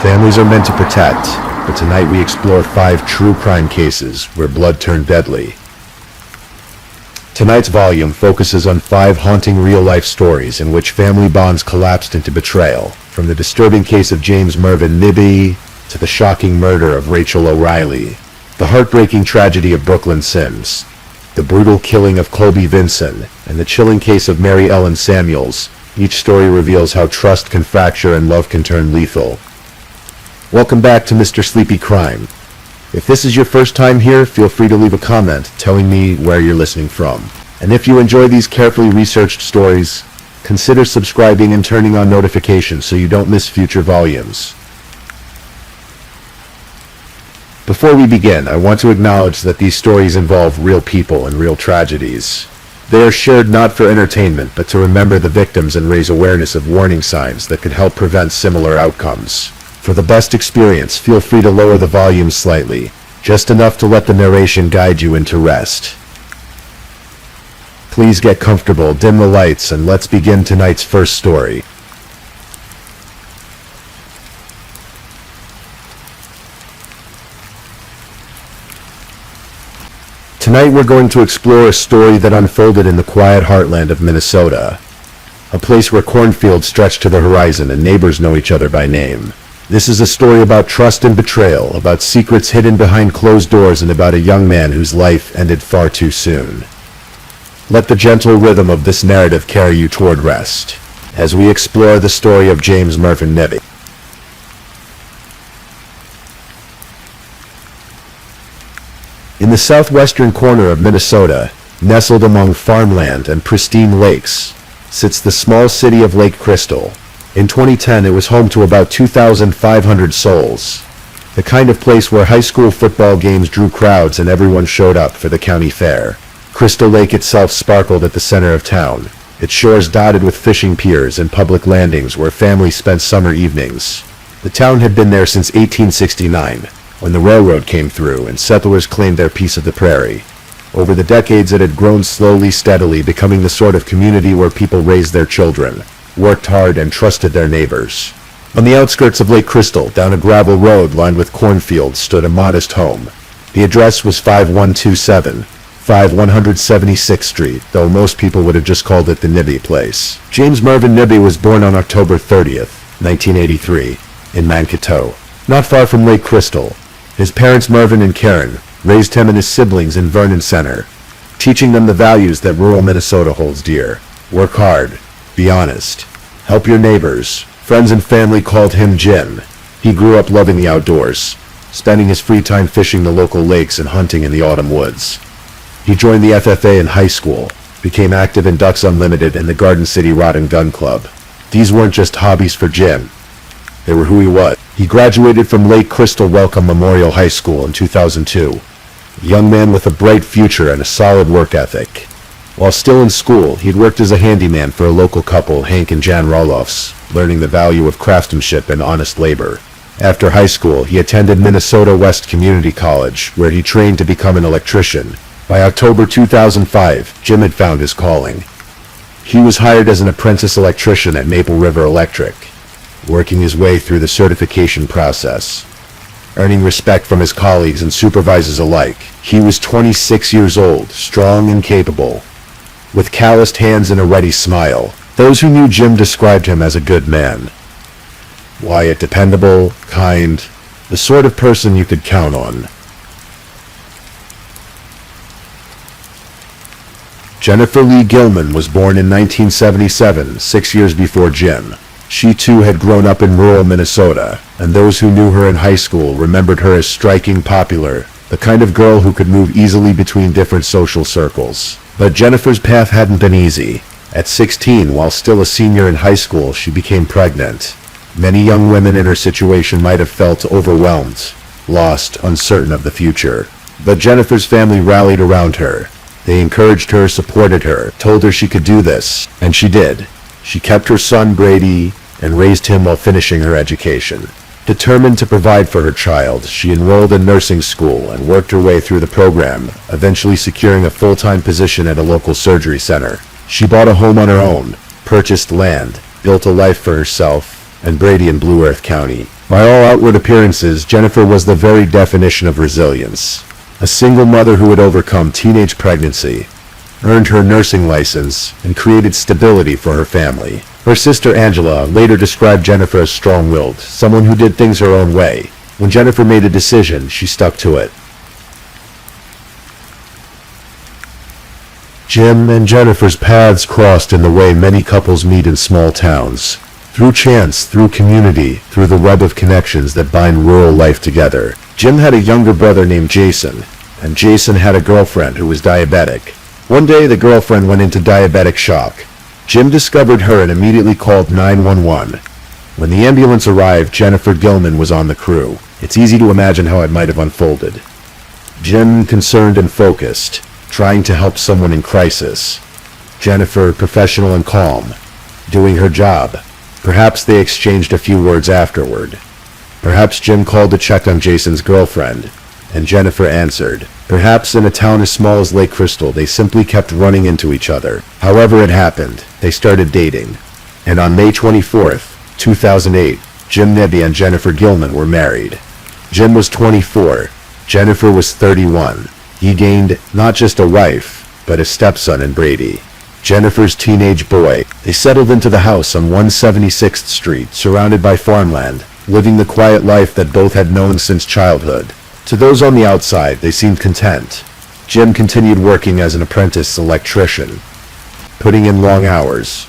Families are meant to protect, but tonight we explore 5 true crime cases where blood turned deadly. Tonight's volume focuses on 5 haunting real-life stories in which family bonds collapsed into betrayal, from the disturbing case of James Mervyn Nibby to the shocking murder of Rachel O'Reilly, the heartbreaking tragedy of Brooklyn Sims, the brutal killing of Colby Vinson, and the chilling case of Mary Ellen Samuels. Each story reveals how trust can fracture and love can turn lethal. Welcome back to Mr. Sleepy Crime. If this is your first time here, feel free to leave a comment telling me where you're listening from. And if you enjoy these carefully researched stories, consider subscribing and turning on notifications so you don't miss future volumes. Before we begin, I want to acknowledge that these stories involve real people and real tragedies. They are shared not for entertainment, but to remember the victims and raise awareness of warning signs that could help prevent similar outcomes. For the best experience, feel free to lower the volume slightly, just enough to let the narration guide you into rest. Please get comfortable, dim the lights, and let's begin tonight's first story. Tonight we're going to explore a story that unfolded in the quiet heartland of Minnesota, a place where cornfields stretch to the horizon and neighbors know each other by name. This is a story about trust and betrayal, about secrets hidden behind closed doors, and about a young man whose life ended far too soon. Let the gentle rhythm of this narrative carry you toward rest, as we explore the story of James Mervyn Nibby. In the southwestern corner of Minnesota, nestled among farmland and pristine lakes, sits the small city of Lake Crystal. In 2010, it was home to about 2,500 souls, the kind of place where high school football games drew crowds and everyone showed up for the county fair. Crystal Lake itself sparkled at the center of town, its shores dotted with fishing piers and public landings where families spent summer evenings. The town had been there since 1869, when the railroad came through and settlers claimed their piece of the prairie. Over the decades, it had grown slowly, steadily, becoming the sort of community where people raised their children, worked hard, and trusted their neighbors. On the outskirts of Lake Crystal, down a gravel road lined with cornfields, stood a modest home. The address was 5127 176th Street, though most people would have just called it the Nibby Place. James Mervyn Nibby was born on October 30th, 1983, in Mankato, not far from Lake Crystal. His parents, Mervyn and Karen, raised him and his siblings in Vernon Center, teaching them the values that rural Minnesota holds dear. Work hard, be honest, help your neighbors. Friends and family called him Jim. He grew up loving the outdoors, spending his free time fishing the local lakes and hunting in the autumn woods. He joined the FFA in high school, became active in Ducks Unlimited and the Garden City Rod and Gun Club. These weren't just hobbies for Jim. They were who he was. He graduated from Lake Crystal Welcome Memorial High School in 2002, a young man with a bright future and a solid work ethic. While still in school, he'd worked as a handyman for a local couple, Hank and Jan Roloffs, learning the value of craftsmanship and honest labor. After high school, he attended Minnesota West Community College, where he trained to become an electrician. By October 2005, Jim had found his calling. He was hired as an apprentice electrician at Maple River Electric, working his way through the certification process, earning respect from his colleagues and supervisors alike. He was 26 years old, strong and capable, with calloused hands and a ready smile. Those who knew Jim described him as a good man. Quiet, dependable, kind, the sort of person you could count on. Jennifer Lee Gilman was born in 1977, 6 years before Jim. She too had grown up in rural Minnesota, and those who knew her in high school remembered her as striking, popular, the kind of girl who could move easily between different social circles. But Jennifer's path hadn't been easy. At 16, while still a senior in high school, she became pregnant. Many young women in her situation might have felt overwhelmed, lost, uncertain of the future. But Jennifer's family rallied around her. They encouraged her, supported her, told her she could do this, and she did. She kept her son Brady and raised him while finishing her education. Determined to provide for her child, she enrolled in nursing school and worked her way through the program, eventually securing a full-time position at a local surgery center. She bought a home on her own, purchased land, built a life for herself and Brady in Blue Earth County. By all outward appearances, Jennifer was the very definition of resilience. A single mother who had overcome teenage pregnancy, earned her nursing license, and created stability for her family. Her sister Angela later described Jennifer as strong-willed, someone who did things her own way. When Jennifer made a decision, she stuck to it. Jim and Jennifer's paths crossed in the way many couples meet in small towns. Through chance, through community, through the web of connections that bind rural life together. Jim had a younger brother named Jason, and Jason had a girlfriend who was diabetic. One day the girlfriend went into diabetic shock. Jim discovered her and immediately called 911. When the ambulance arrived, Jennifer Gilman was on the crew. It's easy to imagine how it might have unfolded. Jim concerned and focused, trying to help someone in crisis. Jennifer professional and calm, doing her job. Perhaps they exchanged a few words afterward. Perhaps Jim called to check on Jason's girlfriend, and Jennifer answered. Perhaps in a town as small as Lake Crystal, they simply kept running into each other. However it happened, they started dating. And on May 24th, 2008, Jim Nebby and Jennifer Gilman were married. Jim was 24. Jennifer was 31. He gained not just a wife, but a stepson in Brady, Jennifer's teenage boy. They settled into the house on 176th Street, surrounded by farmland, living the quiet life that both had known since childhood. To those on the outside, they seemed content. Jim continued working as an apprentice electrician, putting in long hours,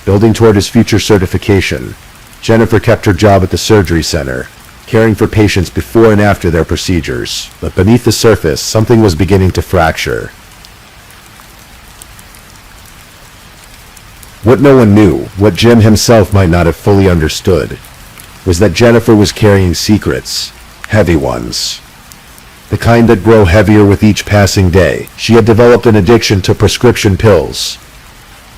building toward his future certification. Jennifer kept her job at the surgery center, caring for patients before and after their procedures. But beneath the surface, something was beginning to fracture. What no one knew, what Jim himself might not have fully understood, was that Jennifer was carrying secrets, heavy ones. The kind that grow heavier with each passing day. She had developed an addiction to prescription pills.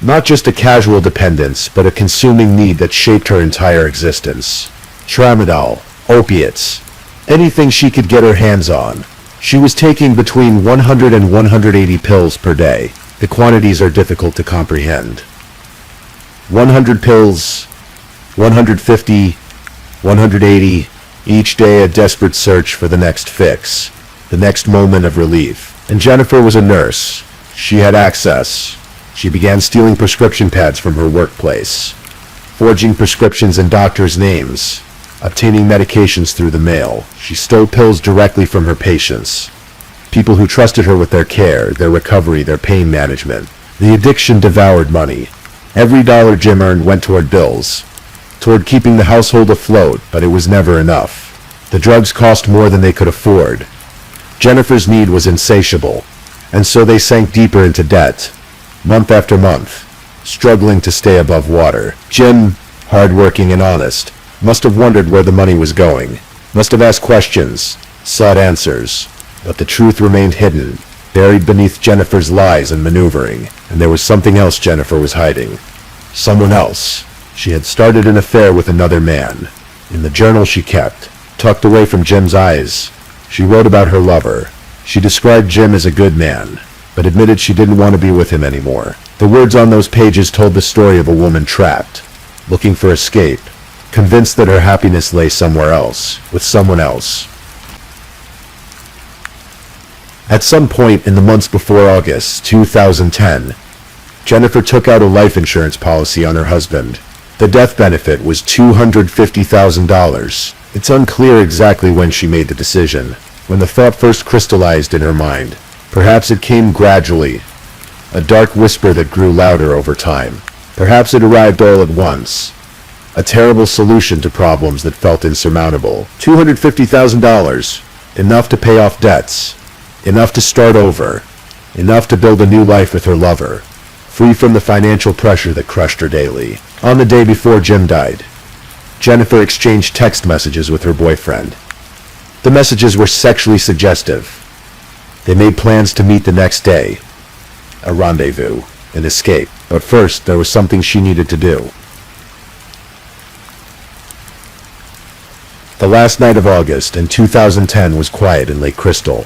Not just a casual dependence, but a consuming need that shaped her entire existence. Tramadol, opiates, anything she could get her hands on. She was taking between 100 and 180 pills per day. The quantities are difficult to comprehend. 100 pills, 150, 180, each day a desperate search for the next fix, the next moment of relief. And Jennifer was a nurse. She had access. She began stealing prescription pads from her workplace, forging prescriptions in doctors' names, obtaining medications through the mail. She stole pills directly from her patients, people who trusted her with their care, their recovery, their pain management. The addiction devoured money. Every dollar Jim earned went toward bills, toward keeping the household afloat, but it was never enough. The drugs cost more than they could afford. Jennifer's need was insatiable, and so they sank deeper into debt, month after month, struggling to stay above water. Jim, hard-working and honest, must have wondered where the money was going, must have asked questions, sought answers, but the truth remained hidden, buried beneath Jennifer's lies and maneuvering. And there was something else Jennifer was hiding. Someone else. She had started an affair with another man. In the journal she kept, tucked away from Jim's eyes, she wrote about her lover. She described Jim as a good man, but admitted she didn't want to be with him anymore. The words on those pages told the story of a woman trapped, looking for escape, convinced that her happiness lay somewhere else, with someone else. At some point in the months before August 2010, Jennifer took out a life insurance policy on her husband. The death benefit was $250,000. It's unclear exactly when she made the decision, when the thought first crystallized in her mind. Perhaps it came gradually, a dark whisper that grew louder over time. Perhaps it arrived all at once, a terrible solution to problems that felt insurmountable. $250,000, enough to pay off debts, enough to start over, enough to build a new life with her lover, free from the financial pressure that crushed her daily. On the day before Jim died, Jennifer exchanged text messages with her boyfriend. The messages were sexually suggestive. They made plans to meet the next day, a rendezvous, an escape. But first, there was something she needed to do. The last night of August in 2010 was quiet in Lake Crystal.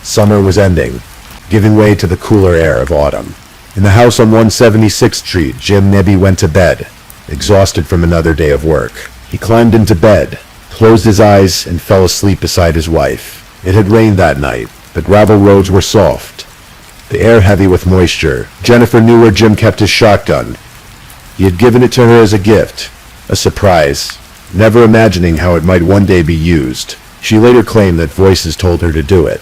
Summer was ending, giving way to the cooler air of autumn. In the house on 176th Street, Jim Nebby went to bed, exhausted from another day of work. He climbed into bed, closed his eyes, and fell asleep beside his wife. It had rained that night. The gravel roads were soft, the air heavy with moisture. Jennifer knew where Jim kept his shotgun. He had given it to her as a gift, a surprise, never imagining how it might one day be used. She later claimed that voices told her to do it.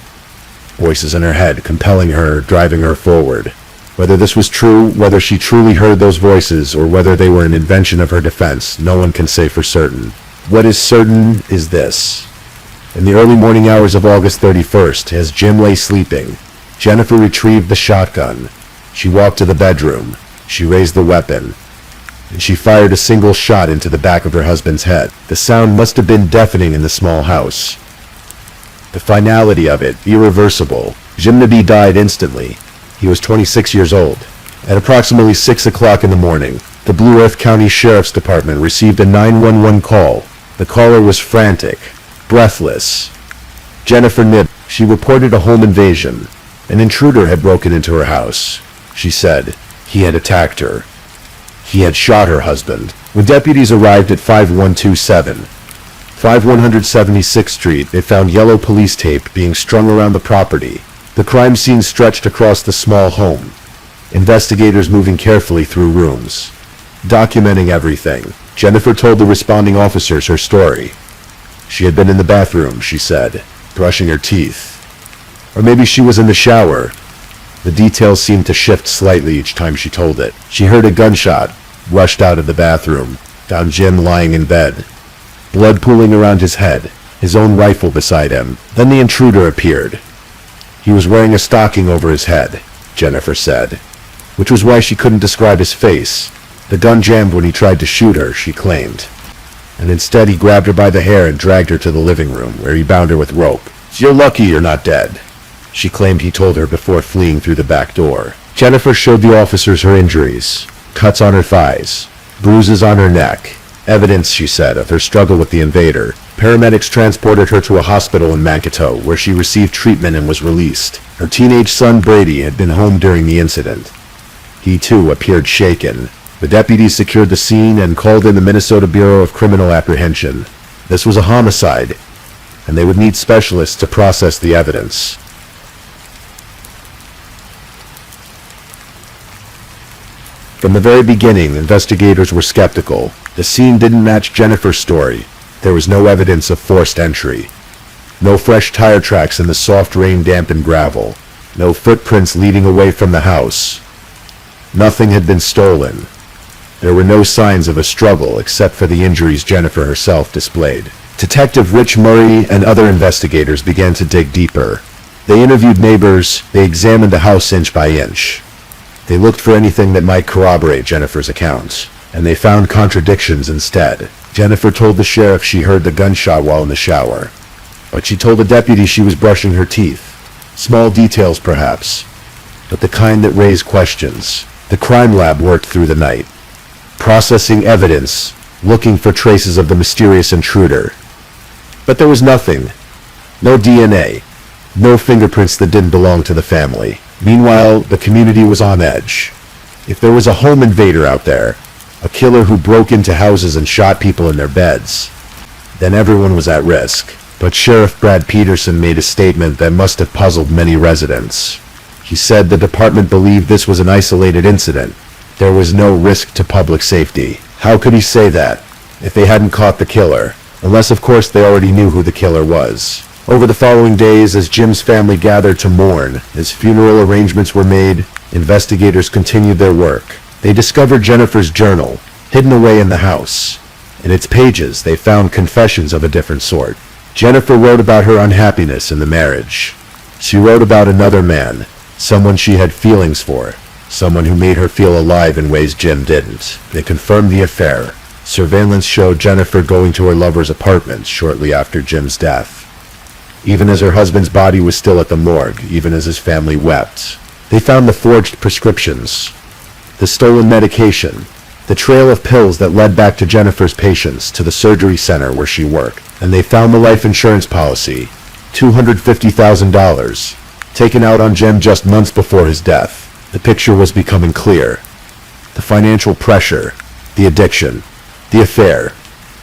Voices in her head, compelling her, driving her forward. Whether this was true, whether she truly heard those voices, or whether they were an invention of her defense, no one can say for certain. What is certain is this. In the early morning hours of August 31st, as Jim lay sleeping, Jennifer retrieved the shotgun. She walked to the bedroom. She raised the weapon, and she fired a single shot into the back of her husband's head. The sound must have been deafening in the small house. The finality of it, irreversible. Jim Nabi died instantly. He was 26 years old. At approximately 6 o'clock in the morning, the Blue Earth County Sheriff's Department received a 911 call. The caller was frantic, breathless. Jennifer Nib. She reported a home invasion. An intruder had broken into her house. She said he had attacked her. He had shot her husband. When deputies arrived at 5176th Street, they found yellow police tape being strung around the property. The crime scene stretched across the small home. Investigators moving carefully through rooms, documenting everything. Jennifer told the responding officers her story. She had been in the bathroom, she said, brushing her teeth. Or maybe she was in the shower. The details seemed to shift slightly each time she told it. She heard a gunshot, rushed out of the bathroom, found Jim lying in bed, blood pooling around his head, his own rifle beside him. Then the intruder appeared. He was wearing a stocking over his head, Jennifer said, which was why she couldn't describe his face. The gun jammed when he tried to shoot her, she claimed, and instead he grabbed her by the hair and dragged her to the living room, where he bound her with rope. "You're lucky you're not dead," she claimed he told her before fleeing through the back door. Jennifer showed the officers her injuries, cuts on her thighs, bruises on her neck, evidence, she said, of her struggle with the invader. Paramedics transported her to a hospital in Mankato, where she received treatment and was released. Her teenage son Brady had been home during the incident. He too appeared shaken. The deputies secured the scene and called in the Minnesota Bureau of Criminal Apprehension. This was a homicide, and they would need specialists to process the evidence. From the very beginning, investigators were skeptical. The scene didn't match Jennifer's story. There was no evidence of forced entry. No fresh tire tracks in the soft rain-dampened gravel. No footprints leading away from the house. Nothing had been stolen. There were no signs of a struggle except for the injuries Jennifer herself displayed. Detective Rich Murray and other investigators began to dig deeper. They interviewed neighbors. They examined the house inch by inch. They looked for anything that might corroborate Jennifer's account, and they found contradictions instead. Jennifer told the sheriff she heard the gunshot while in the shower, but she told the deputy she was brushing her teeth. Small details, perhaps, but the kind that raised questions. The crime lab worked through the night, processing evidence, looking for traces of the mysterious intruder. But there was nothing. No DNA. No fingerprints that didn't belong to the family. Meanwhile, the community was on edge. If there was a home invader out there, a killer who broke into houses and shot people in their beds, then everyone was at risk. But Sheriff Brad Peterson made a statement that must have puzzled many residents. He said the department believed this was an isolated incident. There was no risk to public safety. How could he say that if they hadn't caught the killer? Unless, of course, they already knew who the killer was. Over the following days, as Jim's family gathered to mourn, as funeral arrangements were made, investigators continued their work. They discovered Jennifer's journal, hidden away in the house. In its pages, they found confessions of a different sort. Jennifer wrote about her unhappiness in the marriage. She wrote about another man, someone she had feelings for, someone who made her feel alive in ways Jim didn't. They confirmed the affair. Surveillance showed Jennifer going to her lover's apartment shortly after Jim's death, even as her husband's body was still at the morgue, even as his family wept. They found the forged prescriptions, the stolen medication, the trail of pills that led back to Jennifer's patients to the surgery center where she worked. And they found the life insurance policy, $250,000, taken out on Jim just months before his death. The picture was becoming clear. The financial pressure, the addiction, the affair,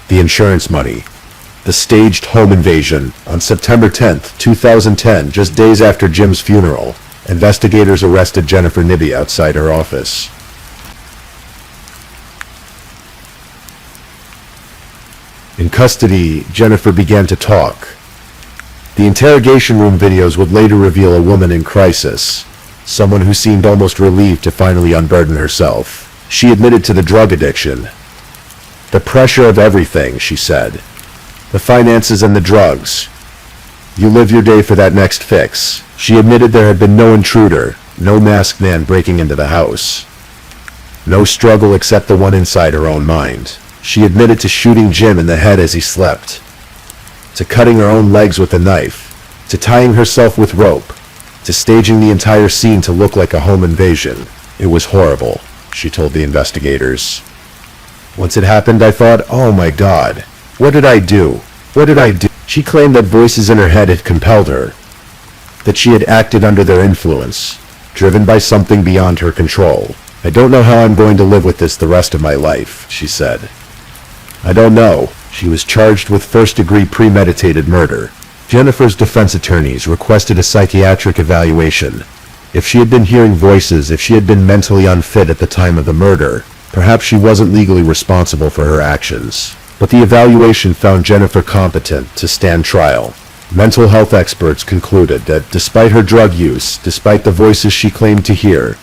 the insurance money. The staged home invasion. On September 10, 2010, just days after Jim's funeral, investigators arrested Jennifer Nibby outside her office. In custody, Jennifer began to talk. The interrogation room videos would later reveal a woman in crisis, someone who seemed almost relieved to finally unburden herself. She admitted to the drug addiction. The pressure of everything, she said. The finances and the drugs. You live your day for that next fix. She admitted there had been no intruder, no masked man breaking into the house. No struggle except the one inside her own mind. She admitted to shooting Jim in the head as he slept, to cutting her own legs with a knife, to tying herself with rope, to staging the entire scene to look like a home invasion. It was horrible, she told the investigators. Once it happened, I thought, oh my God, what did I do? What did I do? She claimed that voices in her head had compelled her, that she had acted under their influence, driven by something beyond her control. I don't know how I'm going to live with this the rest of my life, she said. I don't know. She was charged with first-degree premeditated murder. Jennifer's defense attorneys requested a psychiatric evaluation. If she had been hearing voices, if she had been mentally unfit at the time of the murder, perhaps she wasn't legally responsible for her actions. But the evaluation found Jennifer competent to stand trial. Mental health experts concluded that despite her drug use, despite the voices she claimed to hear,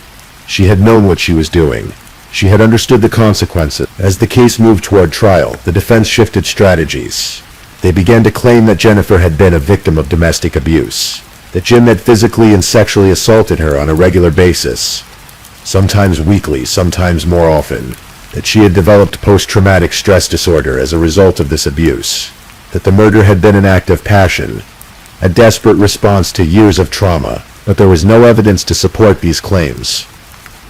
she had known what she was doing. She had understood the consequences. As the case moved toward trial, the defense shifted strategies. They began to claim that Jennifer had been a victim of domestic abuse, that Jim had physically and sexually assaulted her on a regular basis, sometimes weekly, sometimes more often, that she had developed post-traumatic stress disorder as a result of this abuse, that the murder had been an act of passion, a desperate response to years of trauma, but there was no evidence to support these claims.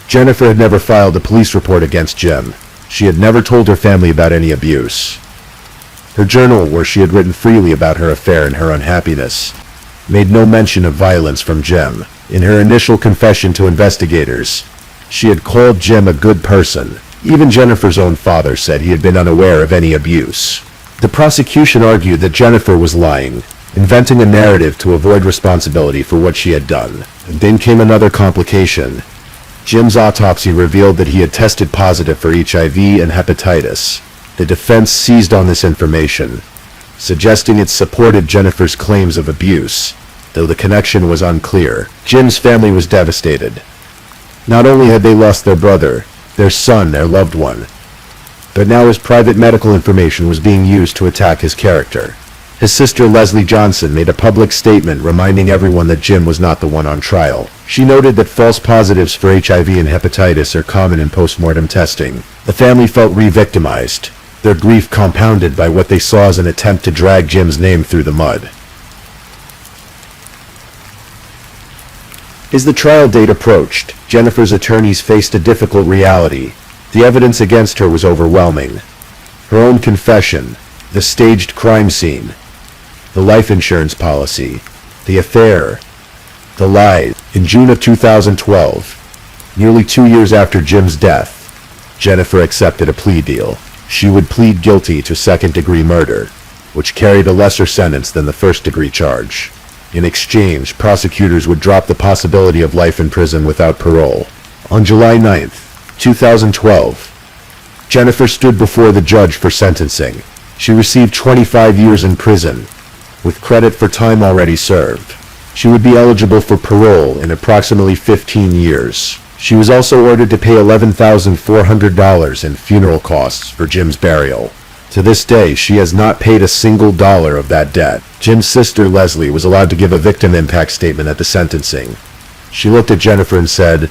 Jennifer had never filed a police report against Jim. She had never told her family about any abuse. Her journal, where she had written freely about her affair and her unhappiness, made no mention of violence from Jim. In her initial confession to investigators, she had called Jim a good person. Even Jennifer's own father said he had been unaware of any abuse. The prosecution argued that Jennifer was lying, inventing a narrative to avoid responsibility for what she had done. And then came another complication. Jim's autopsy revealed that he had tested positive for HIV and hepatitis. The defense seized on this information, suggesting it supported Jennifer's claims of abuse, though the connection was unclear. Jim's family was devastated. Not only had they lost their brother, their son, their loved one, but now his private medical information was being used to attack his character. His sister Leslie Johnson made a public statement reminding everyone that Jim was not the one on trial. She noted that false positives for HIV and hepatitis are common in post-mortem testing. The family felt re-victimized, their grief compounded by what they saw as an attempt to drag Jim's name through the mud. As the trial date approached, Jennifer's attorneys faced a difficult reality. The evidence against her was overwhelming. Her own confession, the staged crime scene, the life insurance policy, the affair, the lies. In June of 2012, nearly 2 years after Jim's death, Jennifer accepted a plea deal. She would plead guilty to second-degree murder, which carried a lesser sentence than the first-degree charge. In exchange, prosecutors would drop the possibility of life in prison without parole. On July 9, 2012, Jennifer stood before the judge for sentencing. She received 25 years in prison, with credit for time already served. She would be eligible for parole in approximately 15 years. She was also ordered to pay $11,400 in funeral costs for Jim's burial. To this day, she has not paid a single dollar of that debt. Jim's sister, Leslie, was allowed to give a victim impact statement at the sentencing. She looked at Jennifer and said,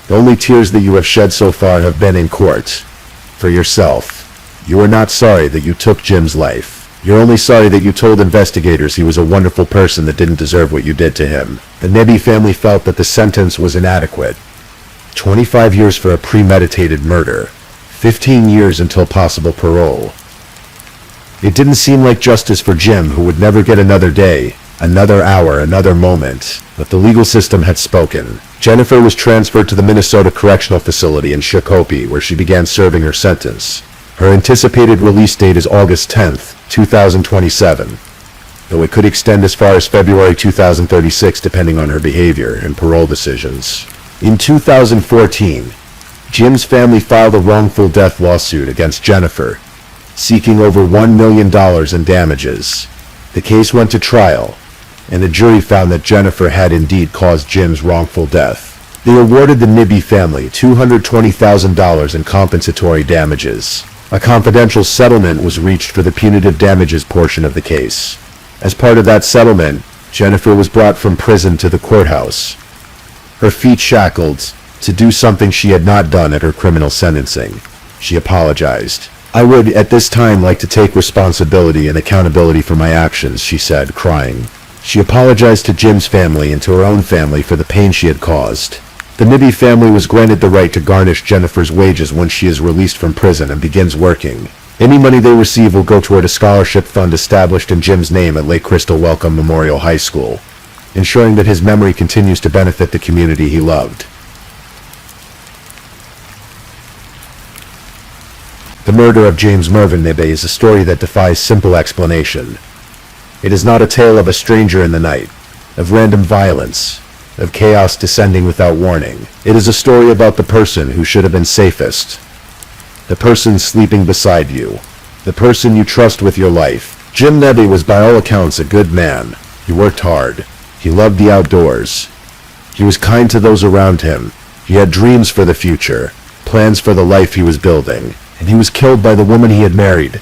"The only tears that you have shed so far have been in court. For yourself. You are not sorry that you took Jim's life. You're only sorry that you told investigators he was a wonderful person that didn't deserve what you did to him." The Nibby family felt that the sentence was inadequate. 25 years for a premeditated murder. 15 years until possible parole. It didn't seem like justice for Jim, who would never get another day, another hour, another moment. But the legal system had spoken. Jennifer was transferred to the Minnesota Correctional Facility in Shakopee, where she began serving her sentence. Her anticipated release date is August 10th, 2027, though it could extend as far as February 2036 depending on her behavior and parole decisions. In 2014, Jim's family filed a wrongful death lawsuit against Jennifer, seeking over $1 million in damages. The case went to trial, and the jury found that Jennifer had indeed caused Jim's wrongful death. They awarded the Nibby family $220,000 in compensatory damages. A confidential settlement was reached for the punitive damages portion of the case. As part of that settlement, Jennifer was brought from prison to the courthouse, her feet shackled, to do something she had not done at her criminal sentencing. She apologized. "I would, at this time, like to take responsibility and accountability for my actions," she said, crying. She apologized to Jim's family and to her own family for the pain she had caused. The Nibby family was granted the right to garnish Jennifer's wages once she is released from prison and begins working. Any money they receive will go toward a scholarship fund established in Jim's name at Lake Crystal Welcome Memorial High School, ensuring that his memory continues to benefit the community he loved. The murder of James Mervyn Nibby is a story that defies simple explanation. It is not a tale of a stranger in the night, of random violence, of chaos descending without warning. It is a story about the person who should have been safest, the person sleeping beside you, the person you trust with your life. Jim Nibby was by all accounts a good man. He worked hard. He loved the outdoors. He was kind to those around him. He had dreams for the future, plans for the life he was building. And he was killed by the woman he had married,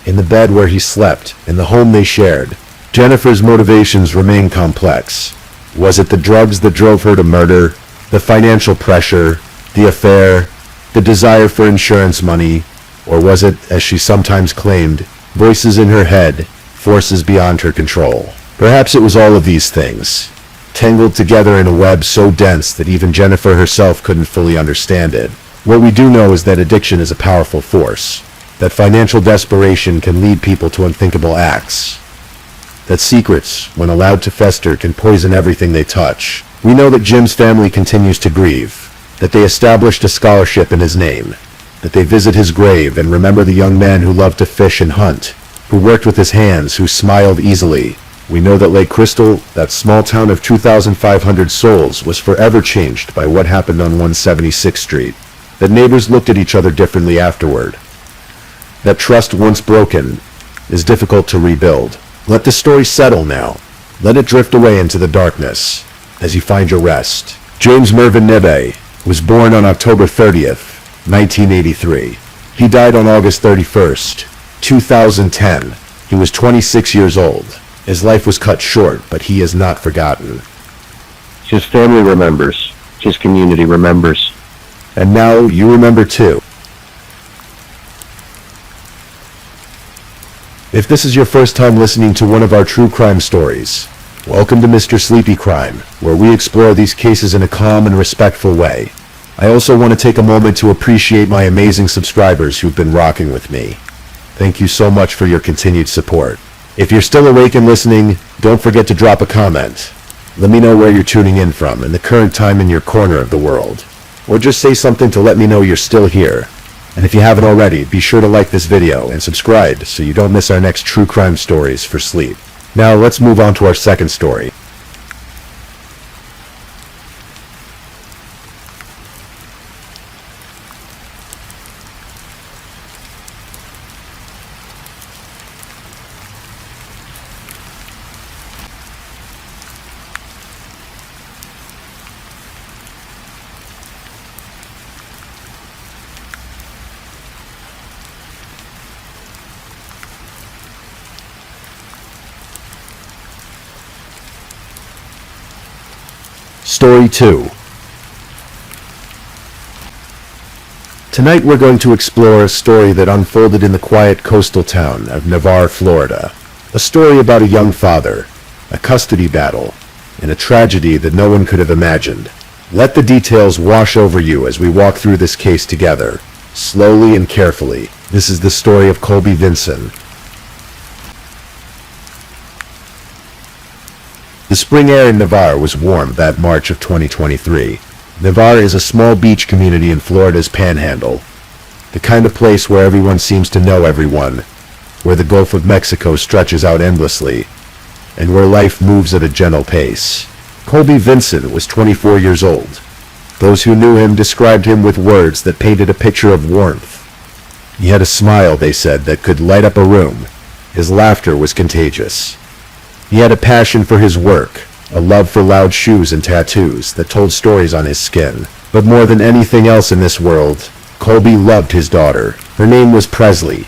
in the bed where he slept, in the home they shared. Jennifer's motivations remain complex. Was it the drugs that drove her to murder, the financial pressure, the affair, the desire for insurance money, or was it, as she sometimes claimed, voices in her head, forces beyond her control? Perhaps it was all of these things, tangled together in a web so dense that even Jennifer herself couldn't fully understand it. What we do know is that addiction is a powerful force, that financial desperation can lead people to unthinkable acts, that secrets, when allowed to fester, can poison everything they touch. We know that Jim's family continues to grieve, that they established a scholarship in his name, that they visit his grave and remember the young man who loved to fish and hunt, who worked with his hands, who smiled easily. We know that Lake Crystal, that small town of 2,500 souls, was forever changed by what happened on 176th Street. That neighbors looked at each other differently afterward. That trust once broken is difficult to rebuild. Let the story settle now. Let it drift away into the darkness as you find your rest. James Mervyn Nibby was born on October 30th, 1983. He died on August 31st, 2010. He was 26 years old. His life was cut short, but he is not forgotten. His family remembers. His community remembers. And now you remember too. If this is your first time listening to one of our true crime stories, welcome to Mr. Sleepy Crime, where we explore these cases in a calm and respectful way. I also want to take a moment to appreciate my amazing subscribers who've been rocking with me. Thank you so much for your continued support. If you're still awake and listening, don't forget to drop a comment. Let me know where you're tuning in from and the current time in your corner of the world. Or just say something to let me know you're still here. And if you haven't already, be sure to like this video and subscribe so you don't miss our next true crime stories for sleep. Now let's move on to our second story. Story 2. Tonight we're going to explore a story that unfolded in the quiet coastal town of Navarre, Florida. A story about a young father, a custody battle, and a tragedy that no one could have imagined. Let the details wash over you as we walk through this case together, slowly and carefully. This is the story of Colby Vinson. The spring air in Navarre was warm that March of 2023. Navarre is a small beach community in Florida's Panhandle. The kind of place where everyone seems to know everyone, where the Gulf of Mexico stretches out endlessly, and where life moves at a gentle pace. Colby Vincent was 24 years old. Those who knew him described him with words that painted a picture of warmth. He had a smile, they said, that could light up a room. His laughter was contagious. He had a passion for his work, a love for loud shoes and tattoos that told stories on his skin. But more than anything else in this world, Colby loved his daughter. Her name was Presley.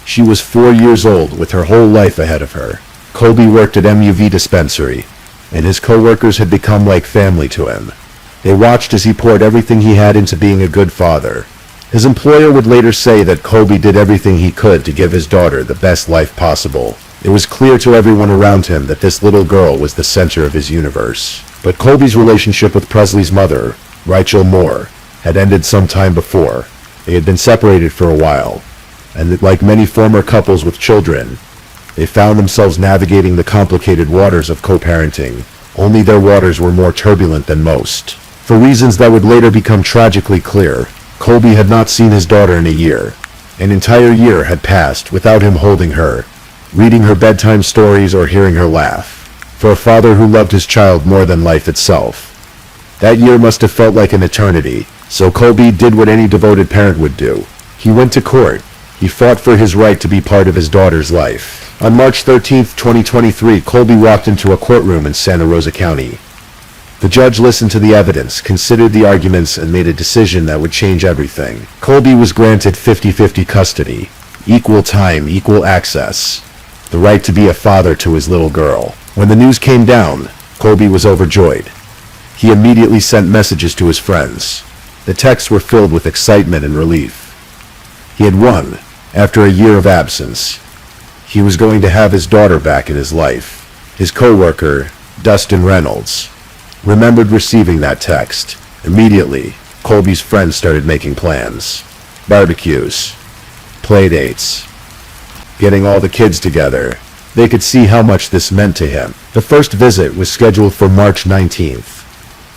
She was 4 years old with her whole life ahead of her. Colby worked at MUV dispensary, and his co-workers had become like family to him. They watched as he poured everything he had into being a good father. His employer would later say that Colby did everything he could to give his daughter the best life possible. It was clear to everyone around him that this little girl was the center of his universe. But Colby's relationship with Presley's mother, Rachel Moore, had ended some time before. They had been separated for a while, and like many former couples with children, they found themselves navigating the complicated waters of co-parenting. Only their waters were more turbulent than most. For reasons that would later become tragically clear, Colby had not seen his daughter in a year. An entire year had passed without him holding her, reading her bedtime stories or hearing her laugh. For a father who loved his child more than life itself, that year must have felt like an eternity. So Colby did what any devoted parent would do. He went to court. He fought for his right to be part of his daughter's life. On March 13, 2023, Colby walked into a courtroom in Santa Rosa County. The judge listened to the evidence, considered the arguments, and made a decision that would change everything. Colby was granted 50-50 custody, equal time, equal access, the right to be a father to his little girl. When the news came down, Colby was overjoyed. He immediately sent messages to his friends. The texts were filled with excitement and relief. He had won, after a year of absence. He was going to have his daughter back in his life. His co-worker, Dustin Reynolds, remembered receiving that text. Immediately, Colby's friends started making plans. Barbecues, play dates, getting all the kids together. They could see how much this meant to him. The first visit was scheduled for March 19th,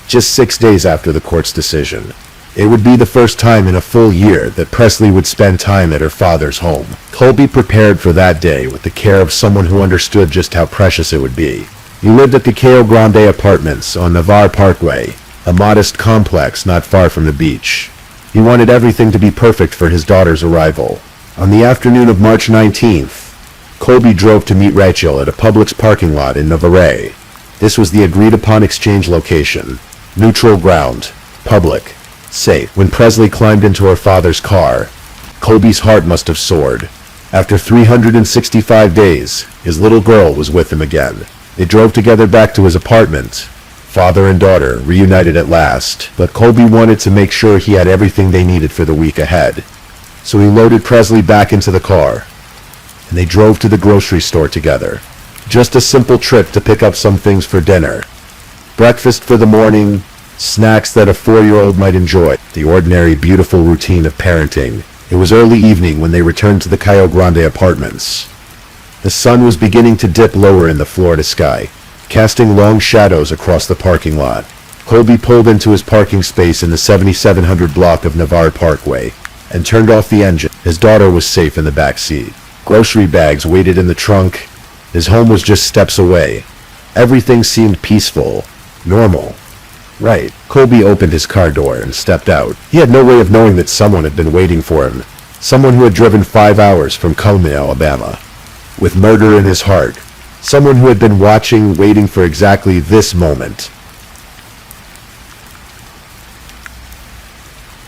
just 6 days after the court's decision. It would be the first time in a full year that Presley would spend time at her father's home. Colby prepared for that day with the care of someone who understood just how precious it would be. He lived at the Cayo Grande Apartments on Navarre Parkway, a modest complex not far from the beach. He wanted everything to be perfect for his daughter's arrival. On the afternoon of March 19th, Colby drove to meet Rachel at a Publix parking lot in Navarre. This was the agreed-upon exchange location. Neutral ground, public, safe. When Presley climbed into her father's car, Colby's heart must have soared. After 365 days, his little girl was with him again. They drove together back to his apartment. Father and daughter reunited at last, but Colby wanted to make sure he had everything they needed for the week ahead. So he loaded Presley back into the car, and they drove to the grocery store together. Just a simple trip to pick up some things for dinner. Breakfast for the morning, snacks that a 4-year-old might enjoy. The ordinary, beautiful routine of parenting. It was early evening when they returned to the Cayo Grande Apartments. The sun was beginning to dip lower in the Florida sky, casting long shadows across the parking lot. Colby pulled into his parking space in the 7700 block of Navarre Parkway and turned off the engine. His daughter was safe in the back seat. Grocery bags waited in the trunk. His home was just steps away. Everything seemed peaceful, normal. Right. Colby opened his car door and stepped out. He had no way of knowing that someone had been waiting for him. Someone who had driven 5 hours from Cullman, Alabama, with murder in his heart. Someone who had been watching, waiting for exactly this moment.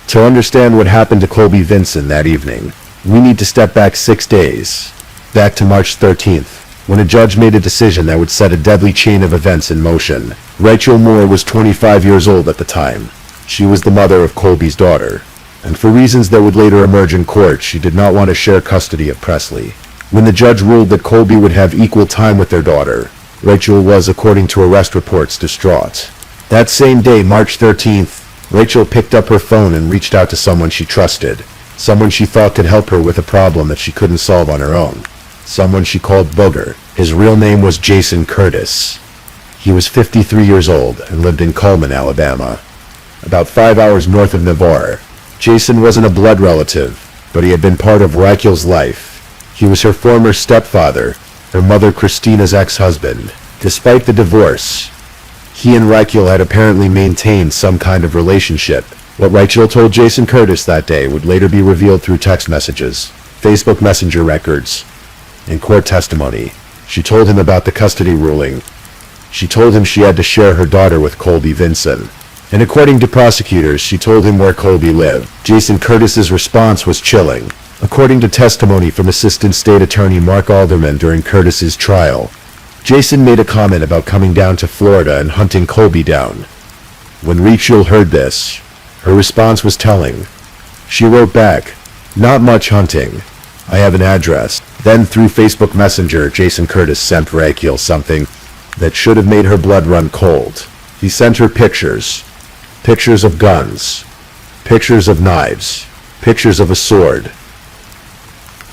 To understand what happened to Colby Vincent that evening, we need to step back 6 days, back to March 13th, when a judge made a decision that would set a deadly chain of events in motion. Rachel Moore was 25 years old at the time. She was the mother of Colby's daughter, and for reasons that would later emerge in court, she did not want to share custody of Presley. When the judge ruled that Colby would have equal time with their daughter, Rachel was, according to arrest reports, distraught. That same day, March 13th, Rachel picked up her phone and reached out to someone she trusted, someone she thought could help her with a problem that she couldn't solve on her own. Someone she called Booger. His real name was Jason Curtis. He was 53 years old and lived in Cullman, Alabama, about 5 hours north of Navarre. Jason wasn't a blood relative. but he had been part of Raquel's life. He was her former stepfather, her mother Christina's ex-husband. Despite the divorce, he and Raquel had apparently maintained some kind of relationship. What Raquel told Jason Curtis that day would later be revealed through text messages, Facebook Messenger records, and court testimony. She told him about the custody ruling. She told him she had to share her daughter with Colby Vinson. And according to prosecutors, she told him where Colby lived. Jason Curtis's response was chilling. According to testimony from Assistant State Attorney Mark Alderman during Curtis's trial, Jason made a comment about coming down to Florida and hunting Colby down. When Raquel heard this, her response was telling. She wrote back, "Not much hunting. I have an address." Then through Facebook Messenger, Jason Curtis sent Raquel something that should have made her blood run cold. He sent her pictures. Pictures of guns. Pictures of knives. Pictures of a sword.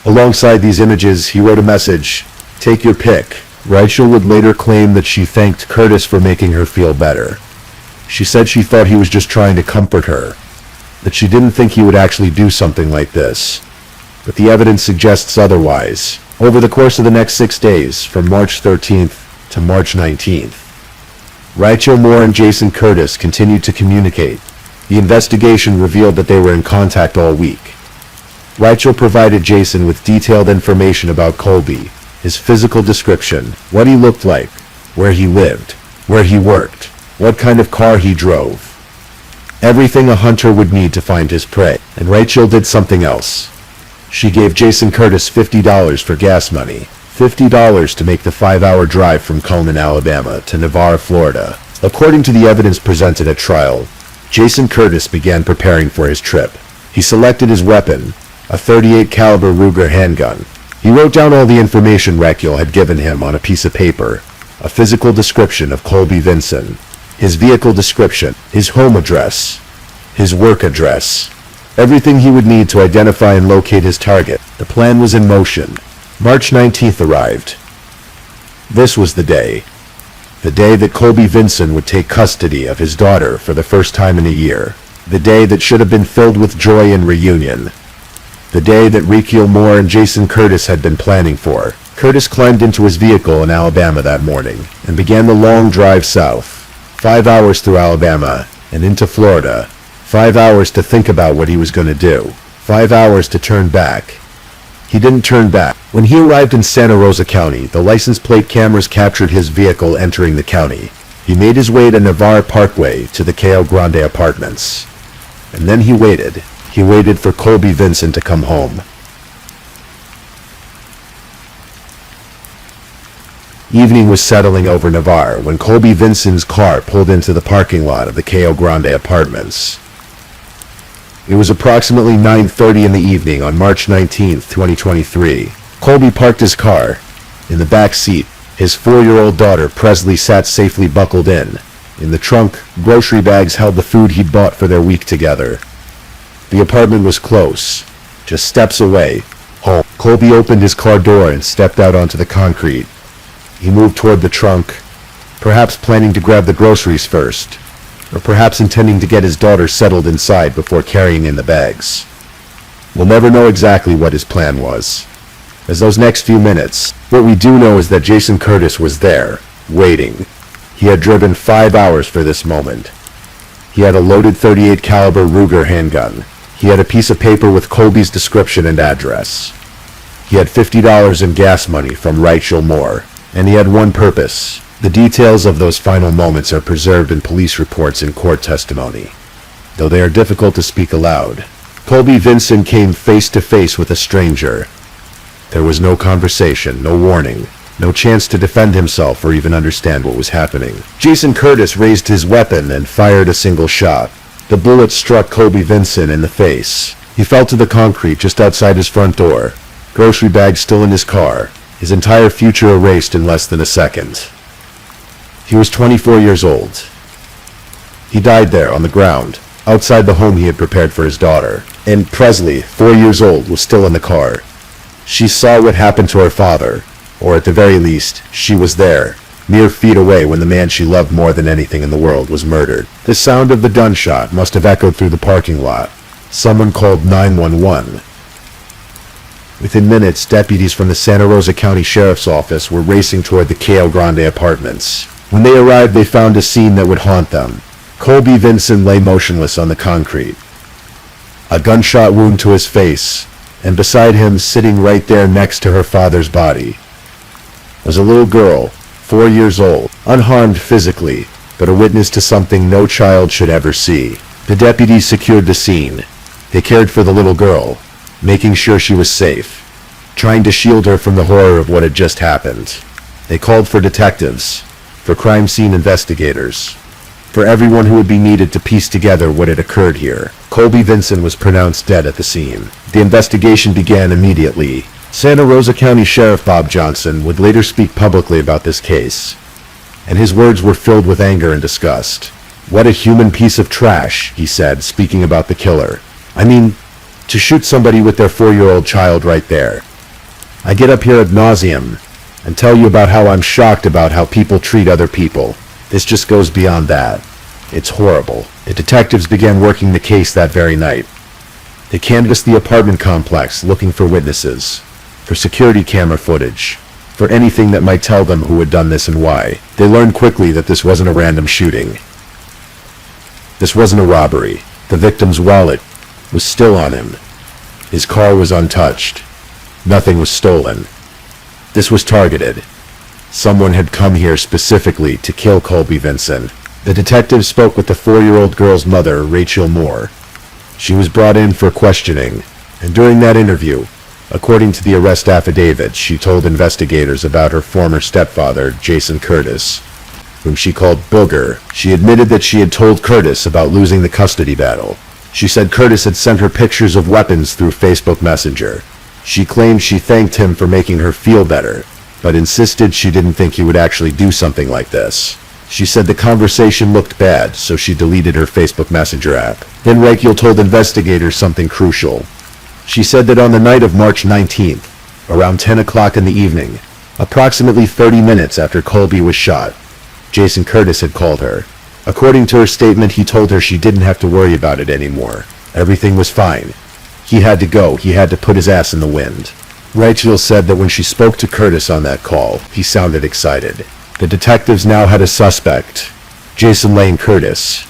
Alongside these images, he wrote a message, "Take your pick." Raquel would later claim that she thanked Curtis for making her feel better. She said she thought he was just trying to comfort her, that she didn't think he would actually do something like this. But the evidence suggests otherwise. Over the course of the next 6 days, from March 13th to March 19th, Raquel Moore and Jason Curtis continued to communicate. The investigation revealed that they were in contact all week. Raquel provided Jason with detailed information about Colby, his physical description, what he looked like, where he lived, where he worked, what kind of car he drove. Everything a hunter would need to find his prey. And Raquel did something else. She gave Jason Curtis $50 for gas money. $50 to make the 5-hour drive from Cullman, Alabama to Navarre, Florida. According to the evidence presented at trial, Jason Curtis began preparing for his trip. He selected his weapon, a .38 caliber Ruger handgun. He wrote down all the information Raquel had given him on a piece of paper, a physical description of Colby Vinson, his vehicle description, his home address, his work address, everything he would need to identify and locate his target. The plan was in motion. March 19th arrived. This was the day that Colby Vinson would take custody of his daughter for the first time in a year. The day that should have been filled with joy and reunion. The day that Raquel Moore and Jason Curtis had been planning for. Curtis climbed into his vehicle in Alabama that morning and began the long drive south. 5 hours through Alabama and into Florida. 5 hours to think about what he was going to do. 5 hours to turn back. He didn't turn back. When he arrived in Santa Rosa County, the license plate cameras captured his vehicle entering the county. He made his way to Navarre Parkway to the Cayo Grande apartments. And then he waited. He waited for Colby Vinson to come home. Evening was settling over Navarre when Colby Vinson's car pulled into the parking lot of the Cayo Grande apartments. It was approximately 9:30 in the evening on March 19th, 2023. Colby parked his car. In the back seat, his 4-year-old daughter Presley sat safely buckled in. In the trunk, grocery bags held the food he'd bought for their week together. The apartment was close, just steps away. Home. Colby opened his car door and stepped out onto the concrete. He moved toward the trunk, perhaps planning to grab the groceries first, or perhaps intending to get his daughter settled inside before carrying in the bags. We'll never know exactly what his plan was. As those next few minutes, what we do know is that Jason Curtis was there, waiting. He had driven 5 hours for this moment. He had a loaded .38 caliber Ruger handgun. He had a piece of paper with Colby's description and address. He had $50 in gas money from Raquel Moore. And he had one purpose. The details of those final moments are preserved in police reports and court testimony, though they are difficult to speak aloud. Colby Vinson came face to face with a stranger. There was no conversation, no warning, no chance to defend himself or even understand what was happening. Jason Curtis raised his weapon and fired a single shot. The bullet struck Colby Vinson in the face. He fell to the concrete just outside his front door, grocery bags still in his car. His entire future erased in less than a second. He was 24 years old. He died there on the ground, outside the home he had prepared for his daughter. And Presley, 4 years old, was still in the car. She saw what happened to her father, or at the very least, she was there, mere feet away when the man she loved more than anything in the world was murdered. The sound of the gunshot must have echoed through the parking lot. Someone called 911. Within minutes, deputies from the Santa Rosa County Sheriff's Office were racing toward the Cayo Grande apartments. When they arrived, they found a scene that would haunt them. Colby Vinson lay motionless on the concrete. A gunshot wound to his face, and beside him, sitting right there next to her father's body, was a little girl, 4 years old, unharmed physically, but a witness to something no child should ever see. The deputies secured the scene. They cared for the little girl, making sure she was safe, trying to shield her from the horror of what had just happened. They called for detectives, for crime scene investigators, for everyone who would be needed to piece together what had occurred here. Colby Vinson was pronounced dead at the scene. The investigation began immediately. Santa Rosa County Sheriff Bob Johnson would later speak publicly about this case, and his words were filled with anger and disgust. "What a human piece of trash," he said, speaking about the killer. "I mean, to shoot somebody with their 4-year-old child right there. I get up here ad nauseum and tell you about how I'm shocked about how people treat other people. This just goes beyond that. It's horrible." The detectives began working the case that very night. They canvassed the apartment complex looking for witnesses, for security camera footage, for anything that might tell them who had done this and why. They learned quickly that this wasn't a random shooting. This wasn't a robbery. The victim's wallet was still on him. His car was untouched. Nothing was stolen. This was targeted. Someone had come here specifically to kill Colby Vinson. The detective spoke with the 4-year-old girl's mother, Rachel Moore. She was brought in for questioning, and during that interview, according to the arrest affidavit, she told investigators about her former stepfather, Jason Curtis, whom she called Booger. She admitted that she had told Curtis about losing the custody battle. She said Curtis had sent her pictures of weapons through Facebook Messenger. She claimed she thanked him for making her feel better, but insisted she didn't think he would actually do something like this. She said the conversation looked bad, so she deleted her Facebook Messenger app. Then Rachel told investigators something crucial. She said that on the night of March 19th, around 10 o'clock in the evening, approximately 30 minutes after Colby was shot, Jason Curtis had called her. According to her statement, he told her she didn't have to worry about it anymore. Everything was fine. He had to go. He had to put his ass in the wind. Rachel said that when she spoke to Curtis on that call, he sounded excited. The detectives now had a suspect, Jason Lane Curtis,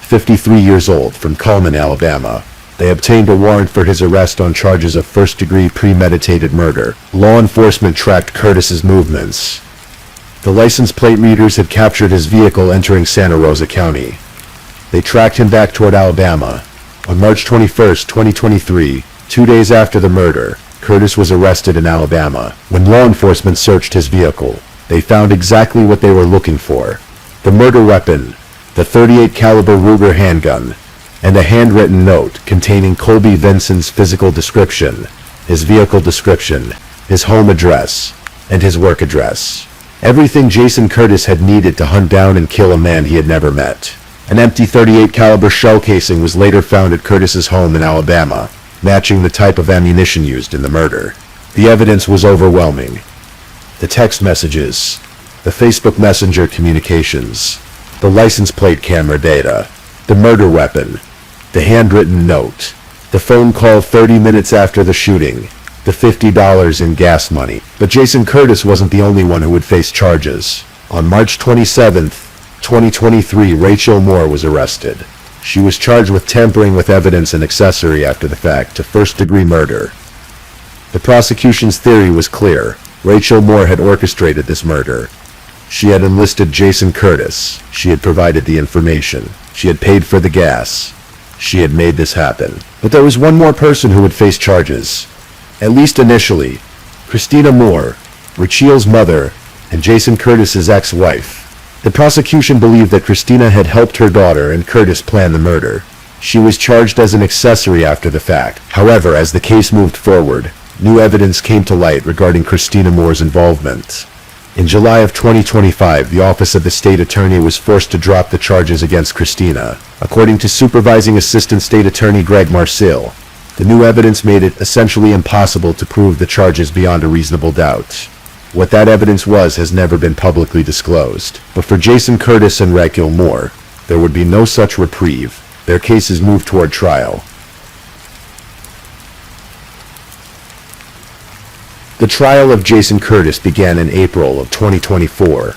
53 years old, from Cullman, Alabama. They obtained a warrant for his arrest on charges of first-degree premeditated murder. Law enforcement tracked Curtis's movements. The license plate readers had captured his vehicle entering Santa Rosa County. They tracked him back toward Alabama. On March 21, 2023, 2 days after the murder, Curtis was arrested in Alabama. When law enforcement searched his vehicle, they found exactly what they were looking for: the murder weapon, the .38 caliber Ruger handgun, and a handwritten note containing Colby Vinson's physical description, his vehicle description, his home address, and his work address. Everything Jason Curtis had needed to hunt down and kill a man he had never met. An empty .38 caliber shell casing was later found at Curtis's home in Alabama, matching the type of ammunition used in the murder. The evidence was overwhelming. The text messages, the Facebook Messenger communications, the license plate camera data, the murder weapon, the handwritten note, the phone call 30 minutes after the shooting, the $50 in gas money. But Jason Curtis wasn't the only one who would face charges. On March 27, 2023, Rachel Moore was arrested. She was charged with tampering with evidence and accessory after the fact to first-degree murder. The prosecution's theory was clear. Rachel Moore had orchestrated this murder. She had enlisted Jason Curtis. She had provided the information. She had paid for the gas. She had made this happen. But there was one more person who would face charges. At least initially, Christina Moore, Rachel's mother, and Jason Curtis's ex-wife. The prosecution believed that Christina had helped her daughter and Curtis plan the murder. She was charged as an accessory after the fact. However, as the case moved forward, new evidence came to light regarding Christina Moore's involvement. In July of 2025, the Office of the State Attorney was forced to drop the charges against Christina. According to Supervising Assistant State Attorney Greg Marcil, the new evidence made it essentially impossible to prove the charges beyond a reasonable doubt. What that evidence was has never been publicly disclosed. But for Jason Curtis and Rachel Moore, there would be no such reprieve. Their cases moved toward trial. The trial of Jason Curtis began in April of 2024,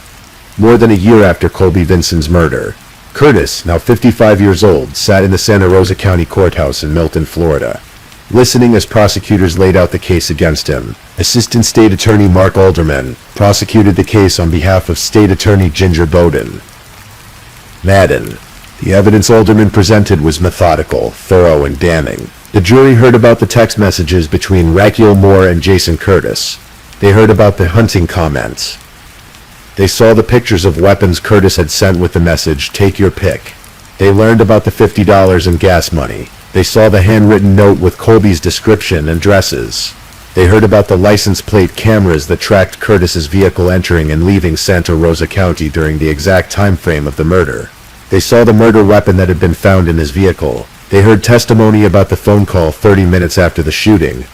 more than a year after Colby Vinson's murder. Curtis, now 55 years old, sat in the Santa Rosa County Courthouse in Milton, Florida, listening as prosecutors laid out the case against him. Assistant State Attorney Mark Alderman prosecuted the case on behalf of State Attorney Ginger Bowden. Madden. The evidence Alderman presented was methodical, thorough, and damning. The jury heard about the text messages between Raquel Moore and Jason Curtis. They heard about the hunting comments. They saw the pictures of weapons Curtis had sent with the message, "Take your pick." They learned about the $50 in gas money. They saw the handwritten note with Colby's description and addresses. They heard about the license plate cameras that tracked Curtis's vehicle entering and leaving Santa Rosa County during the exact time frame of the murder. They saw the murder weapon that had been found in his vehicle. They heard testimony about the phone call 30 minutes after the shooting,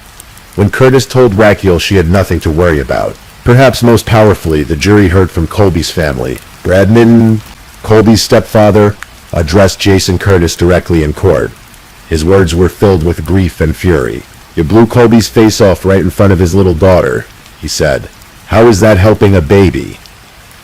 when Curtis told Raquel she had nothing to worry about. Perhaps most powerfully, the jury heard from Colby's family. Brad Minton, Colby's stepfather, addressed Jason Curtis directly in court. His words were filled with grief and fury. "You blew Colby's face off right in front of his little daughter," he said. "How is that helping a baby?"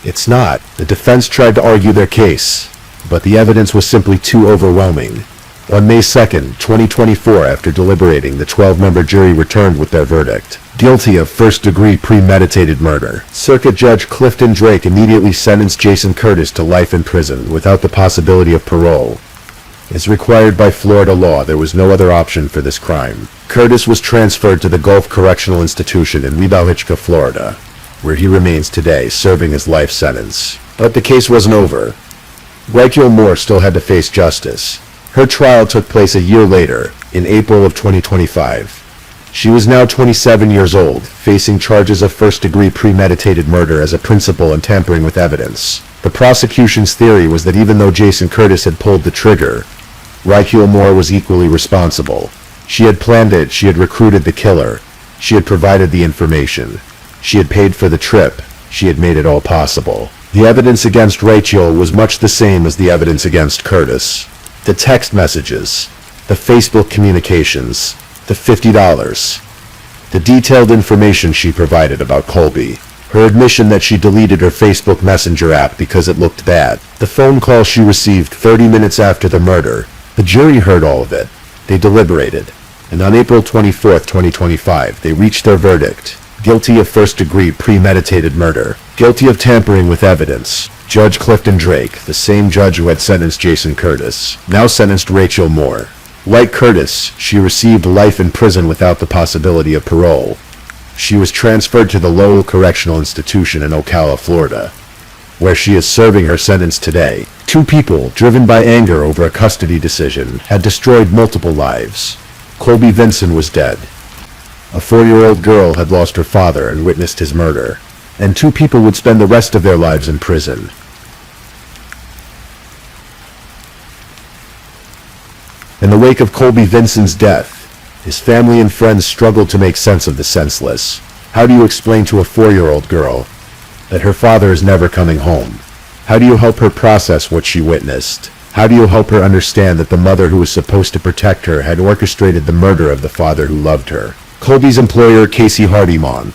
"It's not." The defense tried to argue their case, but the evidence was simply too overwhelming. On May 2nd, 2024, after deliberating, the 12-member jury returned with their verdict. Guilty of first-degree premeditated murder. Circuit Judge Clifton Drake immediately sentenced Jason Curtis to life in prison without the possibility of parole. As required by Florida law, there was no other option for this crime. Curtis was transferred to the Gulf Correctional Institution in Weehawken, Florida, where he remains today, serving his life sentence. But the case wasn't over. Raquel Moore still had to face justice. Her trial took place a year later, in April of 2025. She was now 27 years old, facing charges of first-degree premeditated murder as a principal and tampering with evidence. The prosecution's theory was that even though Jason Curtis had pulled the trigger, Raquel Moore was equally responsible. She had planned it, she had recruited the killer, she had provided the information, she had paid for the trip, she had made it all possible. The evidence against Raquel was much the same as the evidence against Curtis. The text messages, the Facebook communications, the $50, the detailed information she provided about Colby, her admission that she deleted her Facebook Messenger app because it looked bad, the phone call she received 30 minutes after the murder. The jury heard all of it. They deliberated, and on April 24, 2025, they reached their verdict. Guilty of first-degree premeditated murder. Guilty of tampering with evidence. Judge Clifton Drake, the same judge who had sentenced Jason Curtis, now sentenced Raquel Moore. Like Curtis, she received life in prison without the possibility of parole. She was transferred to the Lowell Correctional Institution in Ocala, Florida, where she is serving her sentence today. Two people, driven by anger over a custody decision, had destroyed multiple lives. Colby Vinson was dead. A 4-year-old girl had lost her father and witnessed his murder. And two people would spend the rest of their lives in prison. In the wake of Colby Vinson's death, his family and friends struggled to make sense of the senseless. How do you explain to a 4-year-old girl that her father is never coming home? How do you help her process what she witnessed? How do you help her understand that the mother who was supposed to protect her had orchestrated the murder of the father who loved her? Colby's employer, Casey Hardyman,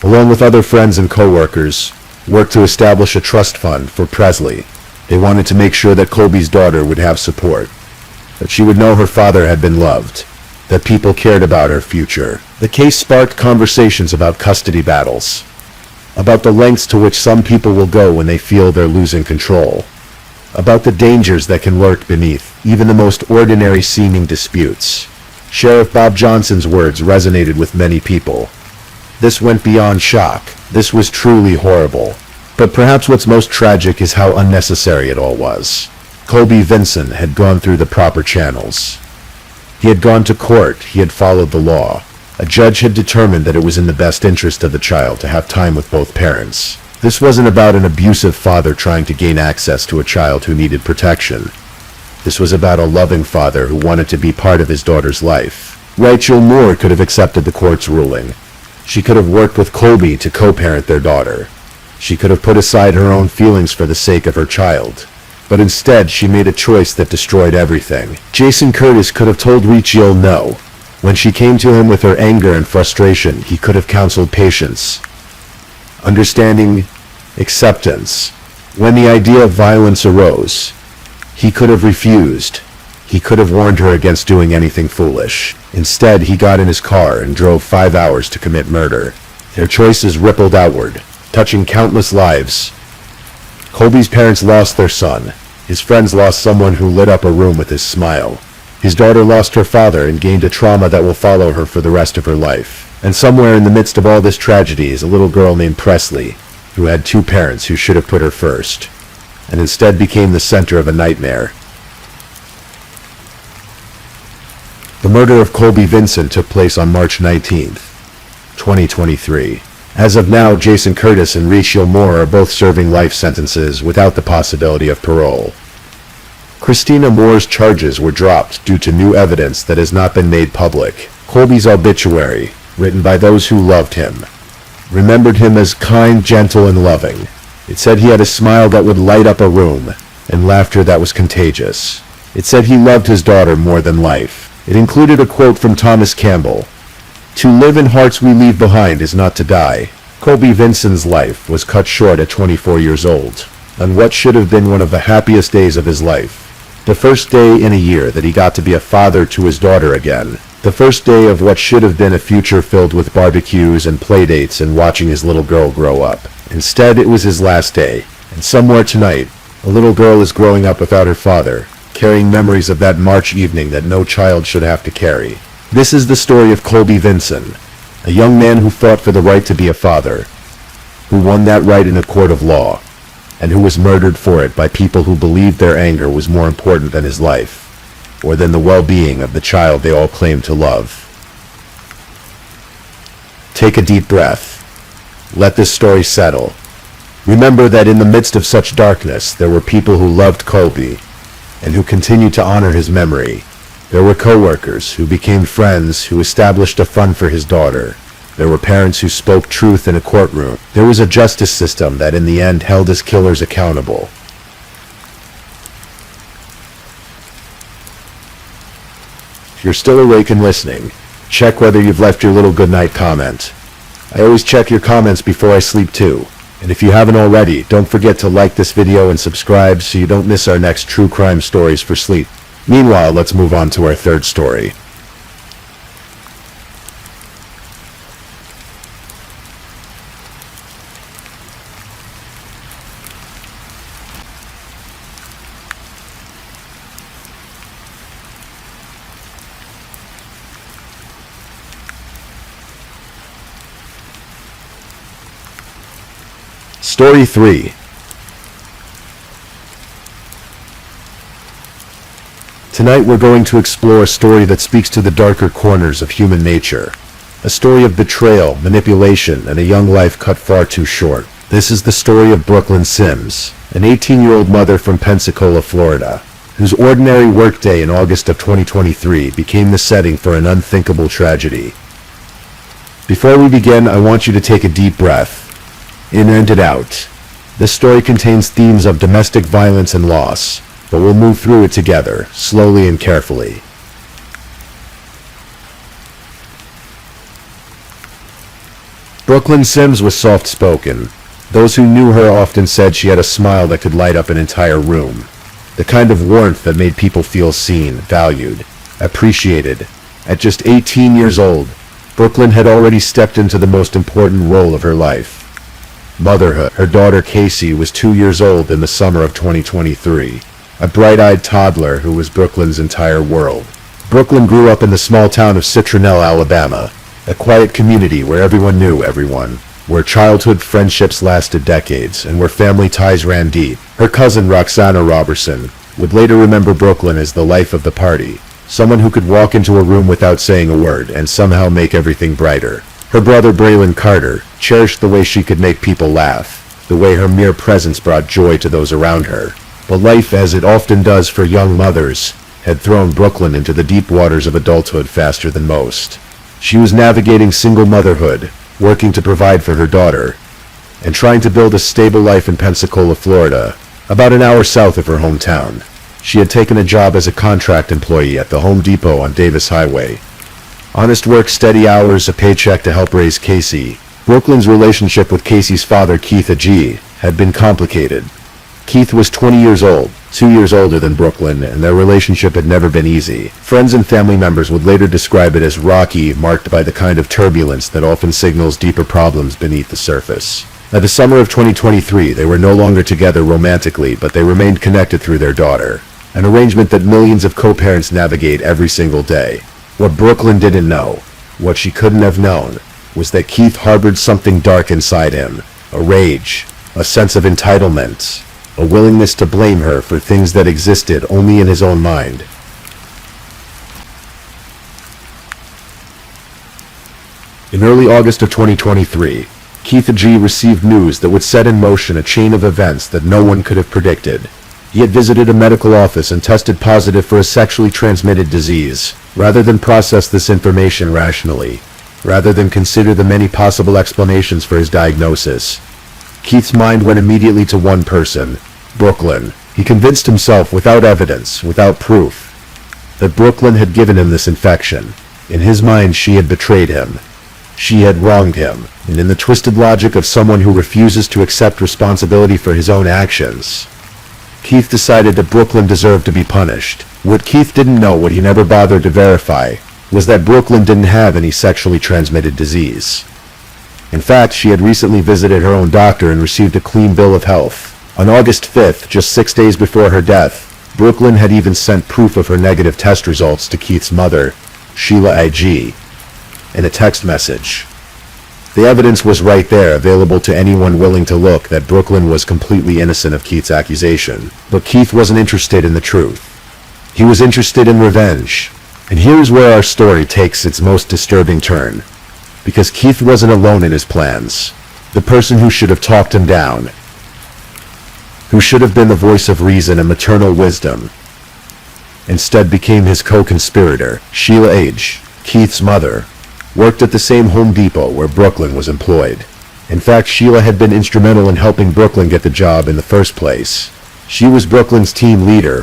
along with other friends and co-workers, worked to establish a trust fund for Presley. They wanted to make sure that Colby's daughter would have support, that she would know her father had been loved, that people cared about her future. The case sparked conversations about custody battles, about the lengths to which some people will go when they feel they're losing control, about the dangers that can lurk beneath even the most ordinary seeming disputes. Sheriff Bob Johnson's words resonated with many people. This went beyond shock. This was truly horrible. But perhaps what's most tragic is how unnecessary it all was. Colby Vinson had gone through the proper channels. He had gone to court. He had followed the law. A judge had determined that it was in the best interest of the child to have time with both parents. This wasn't about an abusive father trying to gain access to a child who needed protection. This was about a loving father who wanted to be part of his daughter's life. Raquel Moore could have accepted the court's ruling. She could have worked with Colby to co-parent their daughter. She could have put aside her own feelings for the sake of her child. But instead, she made a choice that destroyed everything. Jason Curtis could have told Raquel no. When she came to him with her anger and frustration, he could have counseled patience, understanding, acceptance. When the idea of violence arose, he could have refused. He could have warned her against doing anything foolish. Instead, he got in his car and drove 5 hours to commit murder. Their choices rippled outward, touching countless lives. Colby's parents lost their son. His friends lost someone who lit up a room with his smile. His daughter lost her father and gained a trauma that will follow her for the rest of her life. And somewhere in the midst of all this tragedy is a little girl named Presley, who had 2 parents who should have put her first, and instead became the center of a nightmare. The murder of Colby Vincent took place on March 19th, 2023. As of now, Jason Curtis and Rachel Moore are both serving life sentences without the possibility of parole. Christina Moore's charges were dropped due to new evidence that has not been made public. Colby's obituary, written by those who loved him, remembered him as kind, gentle, and loving. It said he had a smile that would light up a room, and laughter that was contagious. It said he loved his daughter more than life. It included a quote from Thomas Campbell: "To live in hearts we leave behind is not to die." Colby Vincent's life was cut short at 24 years old, on what should have been one of the happiest days of his life. The first day in a year that he got to be a father to his daughter again. The first day of what should have been a future filled with barbecues and playdates and watching his little girl grow up. Instead, it was his last day, and somewhere tonight, a little girl is growing up without her father, carrying memories of that March evening that no child should have to carry. This is the story of Colby Vincent, a young man who fought for the right to be a father, who won that right in a court of law, and who was murdered for it by people who believed their anger was more important than his life, or than the well-being of the child they all claimed to love. Take a deep breath. Let this story settle. Remember that in the midst of such darkness, there were people who loved Colby, and who continued to honor his memory. There were co-workers who became friends, who established a fund for his daughter. There were parents who spoke truth in a courtroom. There was a justice system that in the end held his killers accountable. If you're still awake and listening, check whether you've left your little goodnight comment. I always check your comments before I sleep too. And if you haven't already, don't forget to like this video and subscribe so you don't miss our next true crime stories for sleep. Meanwhile, let's move on to our third story. Story 3. Tonight we're going to explore a story that speaks to the darker corners of human nature. A story of betrayal, manipulation, and a young life cut far too short. This is the story of Brooklyn Sims, an 18-year-old mother from Pensacola, Florida, whose ordinary workday in August of 2023 became the setting for an unthinkable tragedy. Before we begin, I want you to take a deep breath. In and out. This story contains themes of domestic violence and loss, but we'll move through it together, slowly and carefully. Brooklyn Sims was soft-spoken. Those who knew her often said she had a smile that could light up an entire room. The kind of warmth that made people feel seen, valued, appreciated. At just 18 years old, Brooklyn had already stepped into the most important role of her life. Motherhood. Her daughter Casey was 2 years old in the summer of 2023, a bright-eyed toddler who was Brooklyn's entire world. Brooklyn grew up in the small town of Citronelle, Alabama, a quiet community where everyone knew everyone, where childhood friendships lasted decades, and where family ties ran deep. Her cousin Roxana Robertson would later remember Brooklyn as the life of the party, someone who could walk into a room without saying a word and somehow make everything brighter. Her brother Braylon Carter cherished the way she could make people laugh, the way her mere presence brought joy to those around her. But life, as it often does for young mothers, had thrown Brooklyn into the deep waters of adulthood faster than most. She was navigating single motherhood, working to provide for her daughter, and trying to build a stable life in Pensacola, Florida, about an hour south of her hometown. She had taken a job as a contract employee at the Home Depot on Davis Highway. Honest work, steady hours, a paycheck to help raise Casey. Brooklyn's relationship with Casey's father, Keith A.G., had been complicated. Keith was 20 years old, 2 years older than Brooklyn, and their relationship had never been easy. Friends and family members would later describe it as rocky, marked by the kind of turbulence that often signals deeper problems beneath the surface. By the summer of 2023, they were no longer together romantically, but they remained connected through their daughter, an arrangement that millions of co-parents navigate every single day. What Brooklyn didn't know, what she couldn't have known, was that Keith harbored something dark inside him, a rage, a sense of entitlement, a willingness to blame her for things that existed only in his own mind. In early August of 2023, Keith A.G. received news that would set in motion a chain of events that no one could have predicted. He had visited a medical office and tested positive for a sexually transmitted disease. Rather than process this information rationally, rather than consider the many possible explanations for his diagnosis, Keith's mind went immediately to one person, Brooklyn. He convinced himself, without evidence, without proof, that Brooklyn had given him this infection. In his mind, she had betrayed him. She had wronged him, and in the twisted logic of someone who refuses to accept responsibility for his own actions, Keith decided that Brooklyn deserved to be punished. What Keith didn't know, what he never bothered to verify, was that Brooklyn didn't have any sexually transmitted disease. In fact, she had recently visited her own doctor and received a clean bill of health. On August 5th, just 6 days before her death, Brooklyn had even sent proof of her negative test results to Keith's mother, Sheila A.G., in a text message. The evidence was right there, available to anyone willing to look, that Brooklyn was completely innocent of Keith's accusation. But Keith wasn't interested in the truth. He was interested in revenge. And here's where our story takes its most disturbing turn. Because Keith wasn't alone in his plans. The person who should have talked him down, who should have been the voice of reason and maternal wisdom, instead became his co-conspirator. Sheila A.G., Keith's mother, worked at the same Home Depot where Brooklyn was employed. In fact, Sheila had been instrumental in helping Brooklyn get the job in the first place. She was Brooklyn's team leader,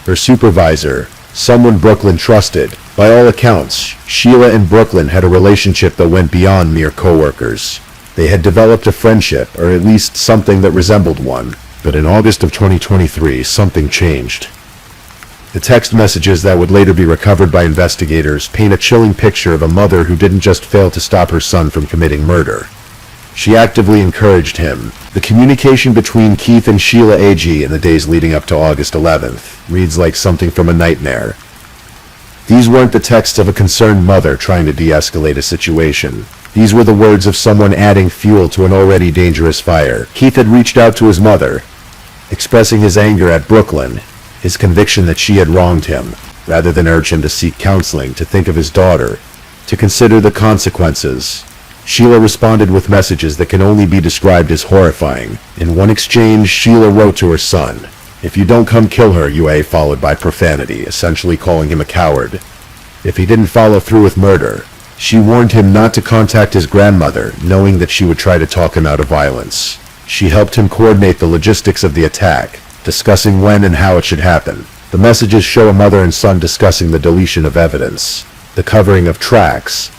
her supervisor, someone Brooklyn trusted. By all accounts, Sheila and Brooklyn had a relationship that went beyond mere co-workers. They had developed a friendship, or at least something that resembled one. But in August of 2023, something changed. The text messages that would later be recovered by investigators paint a chilling picture of a mother who didn't just fail to stop her son from committing murder. She actively encouraged him. The communication between Keith and Sheila A.G. in the days leading up to August 11th reads like something from a nightmare. These weren't the texts of a concerned mother trying to de-escalate a situation. These were the words of someone adding fuel to an already dangerous fire. Keith had reached out to his mother, expressing his anger at Brooklyn, his conviction that she had wronged him. Rather than urge him to seek counseling, to think of his daughter, to consider the consequences, Sheila responded with messages that can only be described as horrifying. In one exchange, Sheila wrote to her son, "If you don't come, kill her," UA, followed by profanity, essentially calling him a coward. If he didn't follow through with murder, she warned him not to contact his grandmother, knowing that she would try to talk him out of violence. She helped him coordinate the logistics of the attack, discussing when and how it should happen. The messages show a mother and son discussing the deletion of evidence, the covering of tracks,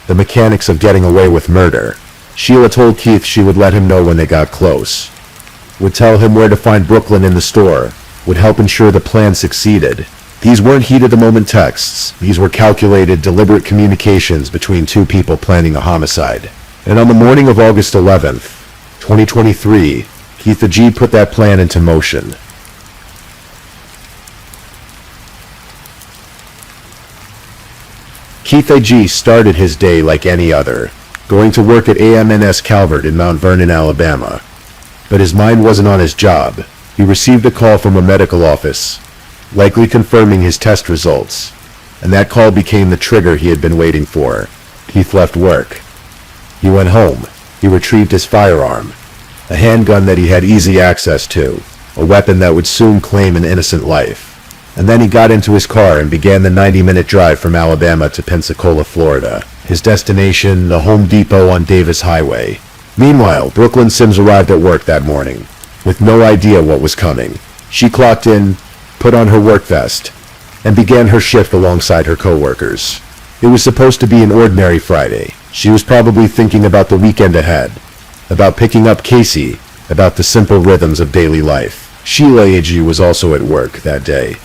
the mechanics of getting away with murder. Sheila told Keith she would let him know when they got close, would tell him where to find Brooklyn in the store, would help ensure the plan succeeded. These weren't heat-of-the-moment texts. These were calculated, deliberate communications between two people planning a homicide. And on the morning of August 11th, 2023, Keith A.G. put that plan into motion. Keith A.G. started his day like any other, going to work at AMNS Calvert in Mount Vernon, Alabama. But his mind wasn't on his job. He received a call from a medical office, likely confirming his test results, and that call became the trigger he had been waiting for. Keith left work. He went home. He retrieved his firearm, a handgun that he had easy access to, a weapon that would soon claim an innocent life. And then he got into his car and began the 90-minute drive from Alabama to Pensacola, Florida. His destination, the Home Depot on Davis Highway. Meanwhile, Brooklyn Sims arrived at work that morning, with no idea what was coming. She clocked in, put on her work vest, and began her shift alongside her co-workers. It was supposed to be an ordinary Friday. She was probably thinking about the weekend ahead, about picking up Casey, about the simple rhythms of daily life. Sheila AG was also at work that day.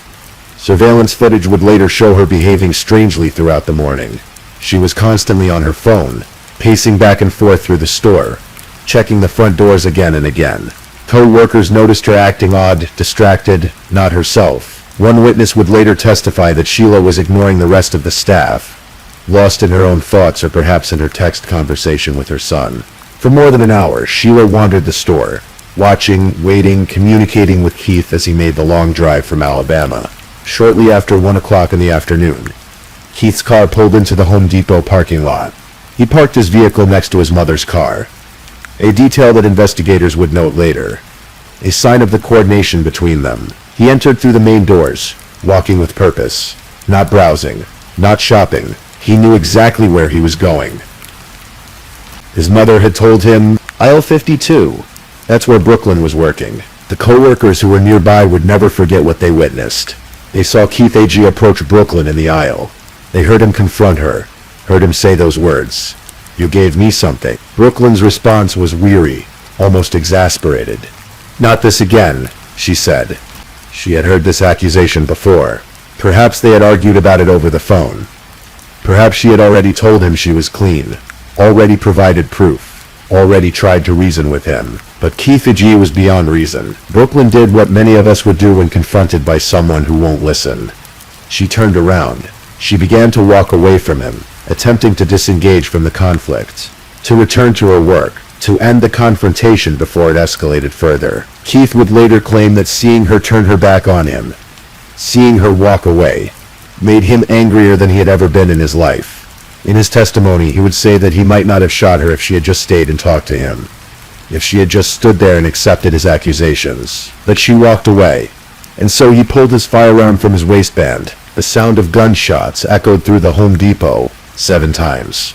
Surveillance footage would later show her behaving strangely throughout the morning. She was constantly on her phone, pacing back and forth through the store, checking the front doors again and again. Co-workers noticed her acting odd, distracted, not herself. One witness would later testify that Sheila was ignoring the rest of the staff, lost in her own thoughts or perhaps in her text conversation with her son. For more than an hour, Sheila wandered the store, watching, waiting, communicating with Keith as he made the long drive from Alabama. Shortly after 1 o'clock in the afternoon, Keith's car pulled into the Home Depot parking lot. He parked his vehicle next to his mother's car, a detail that investigators would note later, a sign of the coordination between them. He entered through the main doors, walking with purpose, not browsing, not shopping. He knew exactly where he was going. His mother had told him, "Aisle 52. That's where Brooklyn was working. The co-workers who were nearby would never forget what they witnessed. They saw Keith AG approach Brooklyn in the aisle. They heard him confront her, heard him say those words. "You gave me something." Brooklyn's response was weary, almost exasperated. "Not this again," she said. She had heard this accusation before. Perhaps they had argued about it over the phone. Perhaps she had already told him she was clean, already provided proof, already tried to reason with him. But Keith AG was beyond reason. Brooklyn did what many of us would do when confronted by someone who won't listen. She turned around. She began to walk away from him, attempting to disengage from the conflict, to return to her work, to end the confrontation before it escalated further. Keith would later claim that seeing her turn her back on him, seeing her walk away, made him angrier than he had ever been in his life. In his testimony, he would say that he might not have shot her if she had just stayed and talked to him, if she had just stood there and accepted his accusations. But she walked away, and so he pulled his firearm from his waistband. The sound of gunshots echoed through the Home Depot 7 times.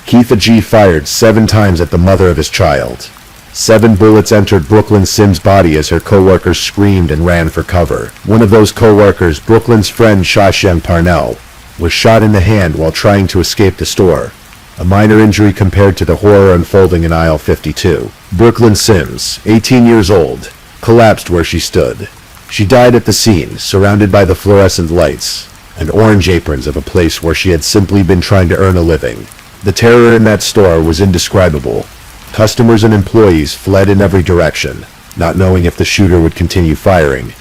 Keith AG fired 7 times at the mother of his child. 7 bullets entered Brooklyn Sims' body as her co-workers screamed and ran for cover. One of those co-workers, Brooklyn's friend Shashank Parnell, was shot in the hand while trying to escape the store, a minor injury compared to the horror unfolding in aisle 52. Brooklyn Sims, 18 years old, collapsed where she stood. She died at the scene, surrounded by the fluorescent lights and orange aprons of a place where she had simply been trying to earn a living. The terror in that store was indescribable. Customers and employees fled in every direction, not knowing if the shooter would continue firing,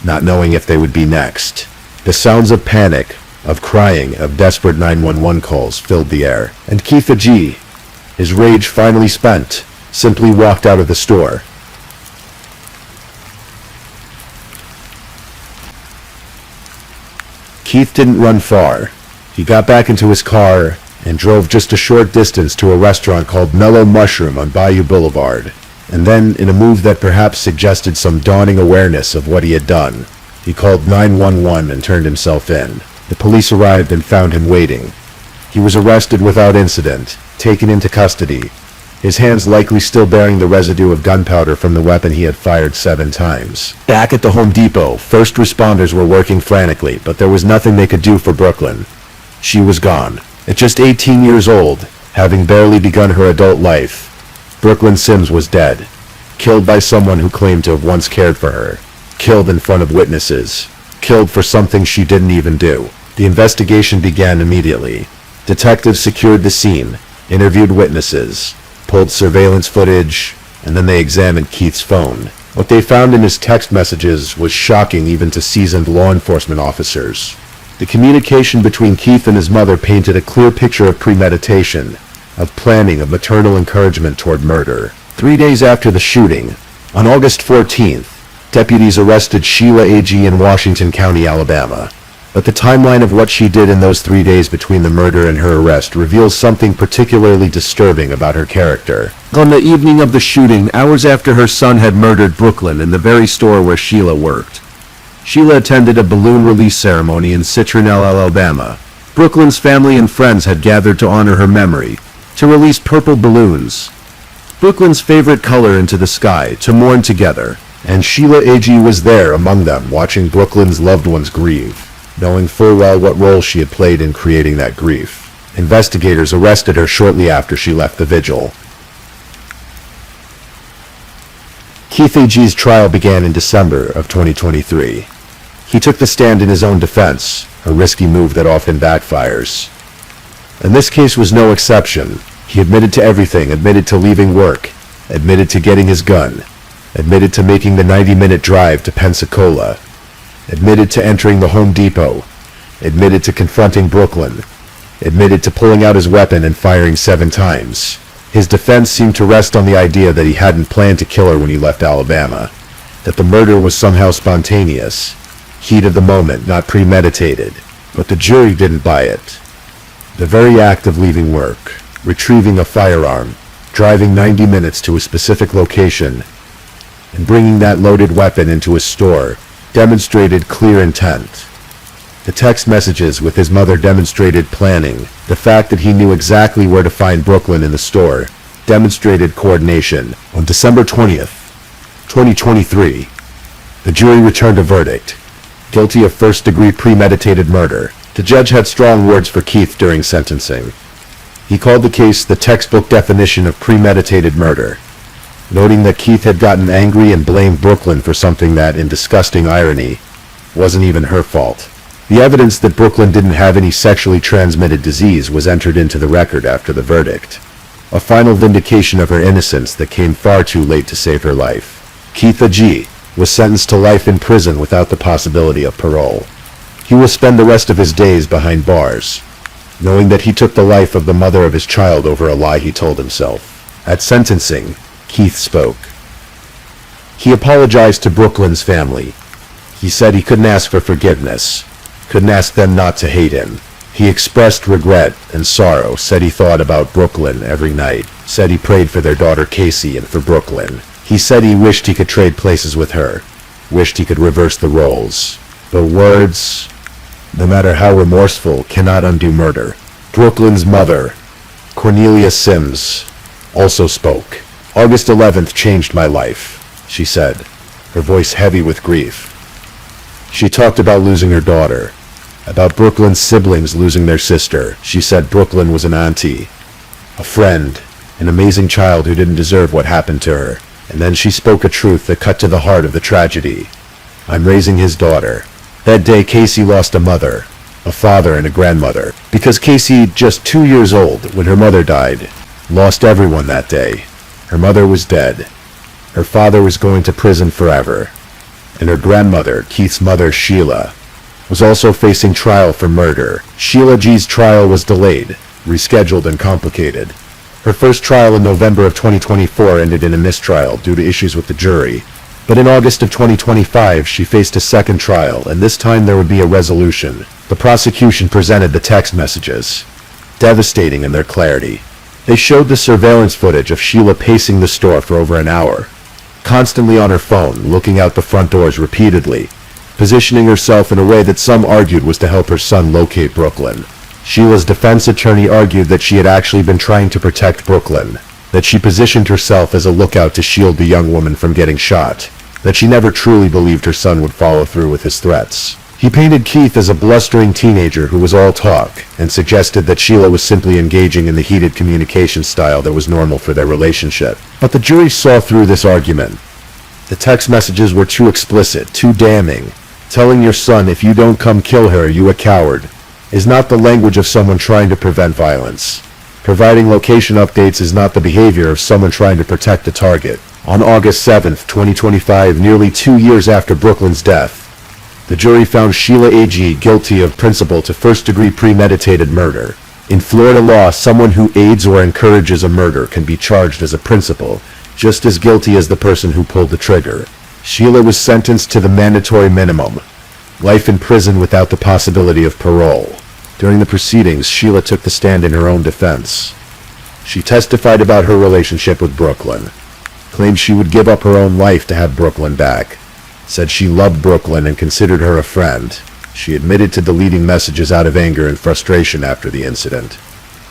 not knowing if they would be next. The sounds of panic, of crying, of desperate 911 calls filled the air, and Keith AG, his rage finally spent, simply walked out of the store. Keith didn't run far. He got back into his car and drove just a short distance to a restaurant called Mellow Mushroom on Bayou Boulevard. And then, in a move that perhaps suggested some dawning awareness of what he had done, he called 911 and turned himself in. The police arrived and found him waiting. He was arrested without incident, taken into custody, his hands likely still bearing the residue of gunpowder from the weapon he had fired 7 times. Back at the Home Depot, first responders were working frantically, but there was nothing they could do for Brooklyn. She was gone. At just 18 years old, having barely begun her adult life, Brooklyn Sims was dead, killed by someone who claimed to have once cared for her, killed in front of witnesses, killed for something she didn't even do. The investigation began immediately. Detectives secured the scene, interviewed witnesses, pulled surveillance footage, and then they examined Keith's phone. What they found in his text messages was shocking even to seasoned law enforcement officers. The communication between Keith and his mother painted a clear picture of premeditation, of planning, of maternal encouragement toward murder. 3 days after the shooting, on August 14th, deputies arrested Sheila AG in Washington County, Alabama. But the timeline of what she did in those 3 days between the murder and her arrest reveals something particularly disturbing about her character. On the evening of the shooting, hours after her son had murdered Brooklyn in the very store where Sheila worked, Sheila attended a balloon release ceremony in Citronelle, Alabama. Brooklyn's family and friends had gathered to honor her memory, to release purple balloons, Brooklyn's favorite color, into the sky, to mourn together. And Sheila AG was there among them, watching Brooklyn's loved ones grieve. knowing full well what role she had played in creating that grief. Investigators arrested her shortly after she left the vigil. Keith A.G.'s trial began in December of 2023. He took the stand in his own defense, a risky move that often backfires. And this case was no exception. He admitted to everything, admitted to leaving work, admitted to getting his gun, admitted to making the 90-minute drive to Pensacola, admitted to entering the Home Depot, admitted to confronting Brooklyn, admitted to pulling out his weapon and firing 7 times. His defense seemed to rest on the idea that he hadn't planned to kill her when he left Alabama, that the murder was somehow spontaneous, heat of the moment, not premeditated. But the jury didn't buy it. The very act of leaving work, retrieving a firearm, driving 90 minutes to a specific location, and bringing that loaded weapon into a store demonstrated clear intent. The text messages with his mother demonstrated planning. The fact that he knew exactly where to find Brooklyn in the store demonstrated coordination. On December 20th, 2023, the jury returned a verdict, guilty of first-degree premeditated murder. The judge had strong words for Keith during sentencing. He called the case the textbook definition of premeditated murder, noting that Keith had gotten angry and blamed Brooklyn for something that, in disgusting irony, wasn't even her fault. The evidence that Brooklyn didn't have any sexually transmitted disease was entered into the record after the verdict, a final vindication of her innocence that came far too late to save her life. Keith A.G. was sentenced to life in prison without the possibility of parole. He will spend the rest of his days behind bars, knowing that he took the life of the mother of his child over a lie he told himself. At sentencing, Keith spoke. He apologized to Brooklyn's family. He said he couldn't ask for forgiveness, couldn't ask them not to hate him. He expressed regret and sorrow, said he thought about Brooklyn every night, said he prayed for their daughter Casey and for Brooklyn. He said he wished he could trade places with her, wished he could reverse the roles. But words, no matter how remorseful, cannot undo murder. Brooklyn's mother, Cornelia Sims, also spoke. August 11th changed my life, she said, her voice heavy with grief. She talked about losing her daughter, about Brooklyn's siblings losing their sister. She said Brooklyn was an auntie, a friend, an amazing child who didn't deserve what happened to her. And then she spoke a truth that cut to the heart of the tragedy. I'm raising his daughter. That day Casey lost a mother, a father, and a grandmother. Because Casey, just 2 years old when her mother died, lost everyone that day. Her mother was dead. Her father was going to prison forever. And her grandmother, Keith's mother Sheila, was also facing trial for murder. Sheila G's trial was delayed, rescheduled, and complicated. Her first trial in November of 2024 ended in a mistrial due to issues with the jury. But in August of 2025, she faced a second trial, and this time there would be a resolution. The prosecution presented the text messages, devastating in their clarity. They showed the surveillance footage of Sheila pacing the store for over an hour, constantly on her phone, looking out the front doors repeatedly, positioning herself in a way that some argued was to help her son locate Brooklyn. Sheila's defense attorney argued that she had actually been trying to protect Brooklyn, that she positioned herself as a lookout to shield the young woman from getting shot, that she never truly believed her son would follow through with his threats. He painted Keith as a blustering teenager who was all talk, and suggested that Sheila was simply engaging in the heated communication style that was normal for their relationship. But the jury saw through this argument. The text messages were too explicit, too damning. Telling your son, if you don't come kill her, you a coward, is not the language of someone trying to prevent violence. Providing location updates is not the behavior of someone trying to protect a target. On August 7th, 2025, nearly 2 years after Brooklyn's death, the jury found Sheila A.G. guilty of principal to first-degree premeditated murder. In Florida law, someone who aids or encourages a murder can be charged as a principal, just as guilty as the person who pulled the trigger. Sheila was sentenced to the mandatory minimum, life in prison without the possibility of parole. During the proceedings, Sheila took the stand in her own defense. She testified about her relationship with Brooklyn, claimed she would give up her own life to have Brooklyn back, said she loved Brooklyn and considered her a friend. She admitted to deleting messages out of anger and frustration after the incident.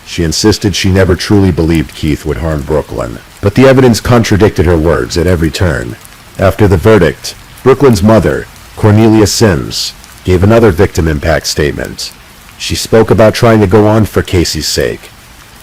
She insisted she never truly believed Keith would harm Brooklyn, but the evidence contradicted her words at every turn. After the verdict, Brooklyn's mother, Cornelia Sims, gave another victim impact statement. She spoke about trying to go on for Casey's sake,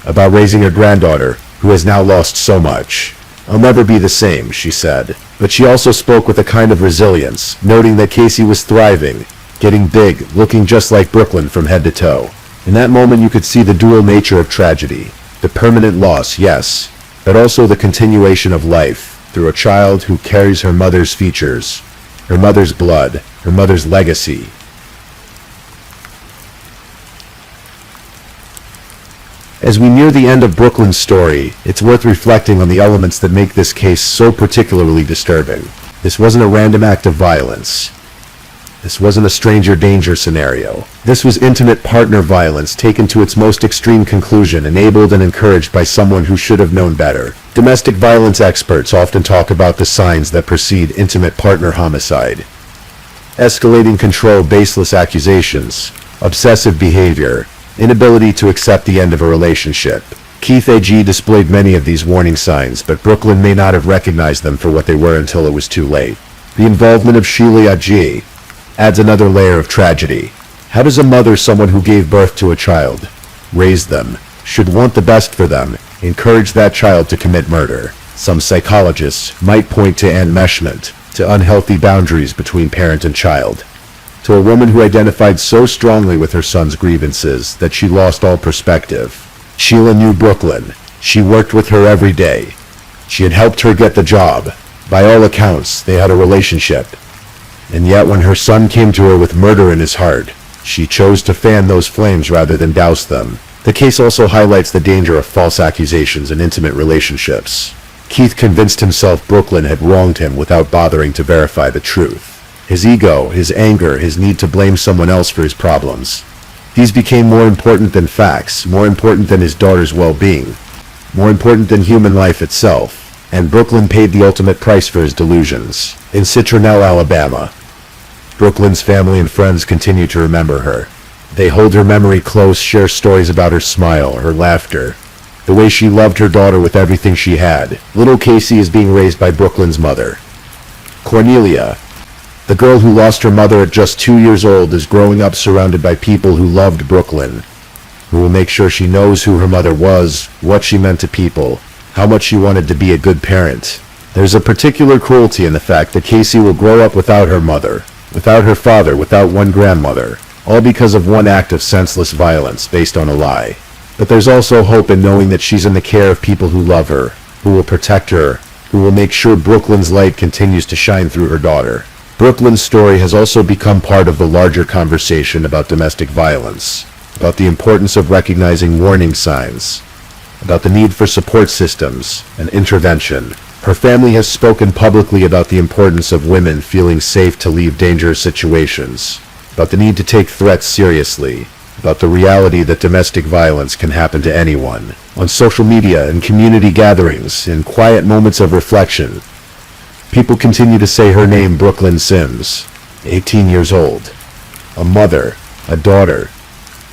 about raising her granddaughter, who has now lost so much. "I'll never be the same," she said. But she also spoke with a kind of resilience, noting that Casey was thriving, getting big, looking just like Brooklyn from head to toe. In that moment you could see the dual nature of tragedy. The permanent loss, yes, but also the continuation of life through a child who carries her mother's features, her mother's blood, her mother's legacy. As we near the end of Brooklyn's story, it's worth reflecting on the elements that make this case so particularly disturbing. This wasn't a random act of violence. This wasn't a stranger danger scenario. This was intimate partner violence taken to its most extreme conclusion, enabled and encouraged by someone who should have known better. Domestic violence experts often talk about the signs that precede intimate partner homicide. Escalating control, baseless accusations, obsessive behavior, inability to accept the end of a relationship. Keith A.G. displayed many of these warning signs, but Brooklyn may not have recognized them for what they were until it was too late. The involvement of Sheila A.G. adds another layer of tragedy. How does a mother, someone who gave birth to a child, raised them, should want the best for them, encourage that child to commit murder? Some psychologists might point to enmeshment, to unhealthy boundaries between parent and child, to a woman who identified so strongly with her son's grievances that she lost all perspective. Sheila knew Brooklyn. She worked with her every day. She had helped her get the job. By all accounts, they had a relationship. And yet when her son came to her with murder in his heart, she chose to fan those flames rather than douse them. The case also highlights the danger of false accusations in intimate relationships. Keith convinced himself Brooklyn had wronged him without bothering to verify the truth. His ego, his anger, his need to blame someone else for his problems. These became more important than facts, more important than his daughter's well-being, more important than human life itself. And Brooklyn paid the ultimate price for his delusions. In Citronelle, Alabama, Brooklyn's family and friends continue to remember her. They hold her memory close, share stories about her smile, her laughter, the way she loved her daughter with everything she had. Little Casey is being raised by Brooklyn's mother. Cornelia, the girl who lost her mother at just 2 years old, is growing up surrounded by people who loved Brooklyn, who will make sure she knows who her mother was, what she meant to people, how much she wanted to be a good parent. There's a particular cruelty in the fact that Casey will grow up without her mother, without her father, without one grandmother, all because of one act of senseless violence based on a lie. But there's also hope in knowing that she's in the care of people who love her, who will protect her, who will make sure Brooklyn's light continues to shine through her daughter. Brooklyn's story has also become part of the larger conversation about domestic violence, about the importance of recognizing warning signs, about the need for support systems and intervention. Her family has spoken publicly about the importance of women feeling safe to leave dangerous situations, about the need to take threats seriously, about the reality that domestic violence can happen to anyone. On social media and community gatherings, in quiet moments of reflection, people continue to say her name, Brooklyn Sims, 18 years old, a mother, a daughter,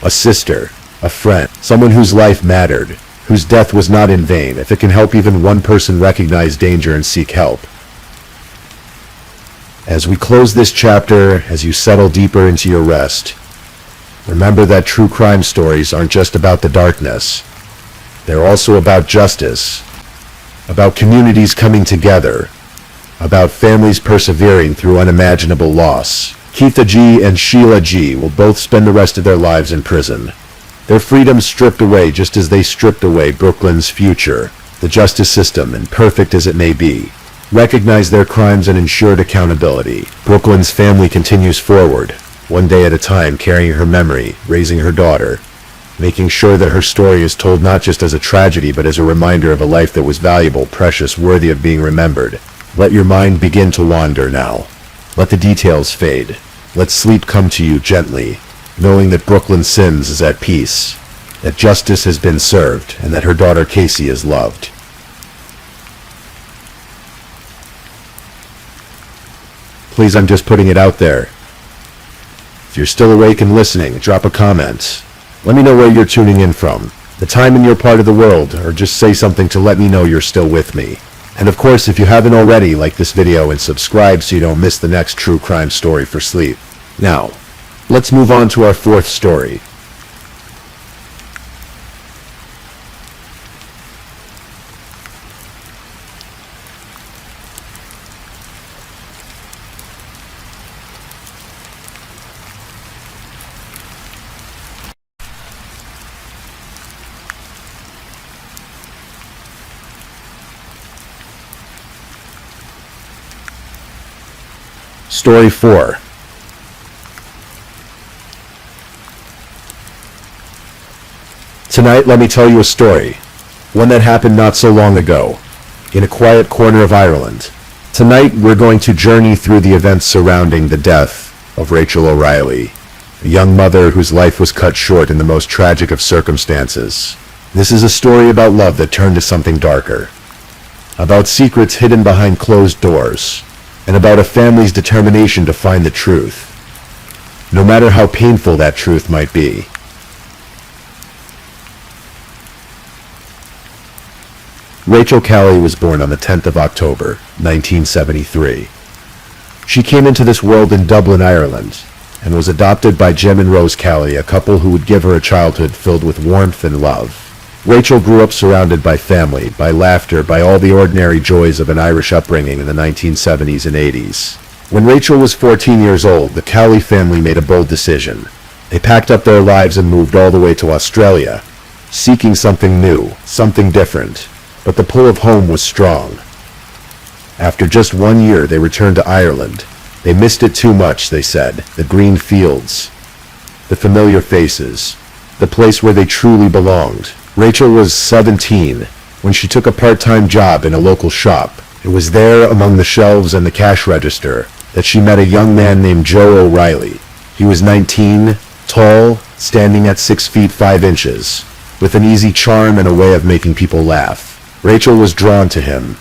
a sister, a friend, someone whose life mattered, whose death was not in vain. If it can help even one person recognize danger and seek help. As we close this chapter, as you settle deeper into your rest, remember that true crime stories aren't just about the darkness. They're also about justice, about communities coming together, about families persevering through unimaginable loss. Keith G. and Sheila G. will both spend the rest of their lives in prison. Their freedom stripped away just as they stripped away Brooklyn's future. The justice system, imperfect as it may be, recognized their crimes and ensured accountability. Brooklyn's family continues forward, one day at a time, carrying her memory, raising her daughter, making sure that her story is told not just as a tragedy but as a reminder of a life that was valuable, precious, worthy of being remembered. Let your mind begin to wander now. Let the details fade. Let sleep come to you gently, knowing that Brooklyn Sims is at peace, that justice has been served, and that her daughter Casey is loved. Please, I'm just putting it out there. If you're still awake and listening, drop a comment. Let me know where you're tuning in from, the time in your part of the world, or just say something to let me know you're still with me. And of course, if you haven't already, like this video and subscribe so you don't miss the next true crime story for sleep. Now, Let's move on to our fourth story. Story 4. Tonight, let me tell you a story, one that happened not so long ago, in a quiet corner of Ireland. Tonight, we're going to journey through the events surrounding the death of Rachel O'Reilly, a young mother whose life was cut short in the most tragic of circumstances. This is a story about love that turned to something darker, about secrets hidden behind closed doors, and about a family's determination to find the truth, no matter how painful that truth might be. Rachel Calley was born on the 10th of October, 1973. She came into this world in Dublin, Ireland, and was adopted by Jim and Rose Calley, a couple who would give her a childhood filled with warmth and love. Rachel grew up surrounded by family, by laughter, by all the ordinary joys of an Irish upbringing in the 1970s and 80s. When Rachel was 14 years old, the Calley family made a bold decision. They packed up their lives and moved all the way to Australia, seeking something new, something different. But the pull of home was strong. After just 1 year, they returned to Ireland. They missed it too much, they said. The green fields, the familiar faces, the place where they truly belonged. Rachel was 17 when she took a part-time job in a local shop. It was there, among the shelves and the cash register, that she met a young man named Joe O'Reilly. He was 19, tall, standing at 6 feet 5 inches, with an easy charm and a way of making people laugh. Rachel was drawn to him.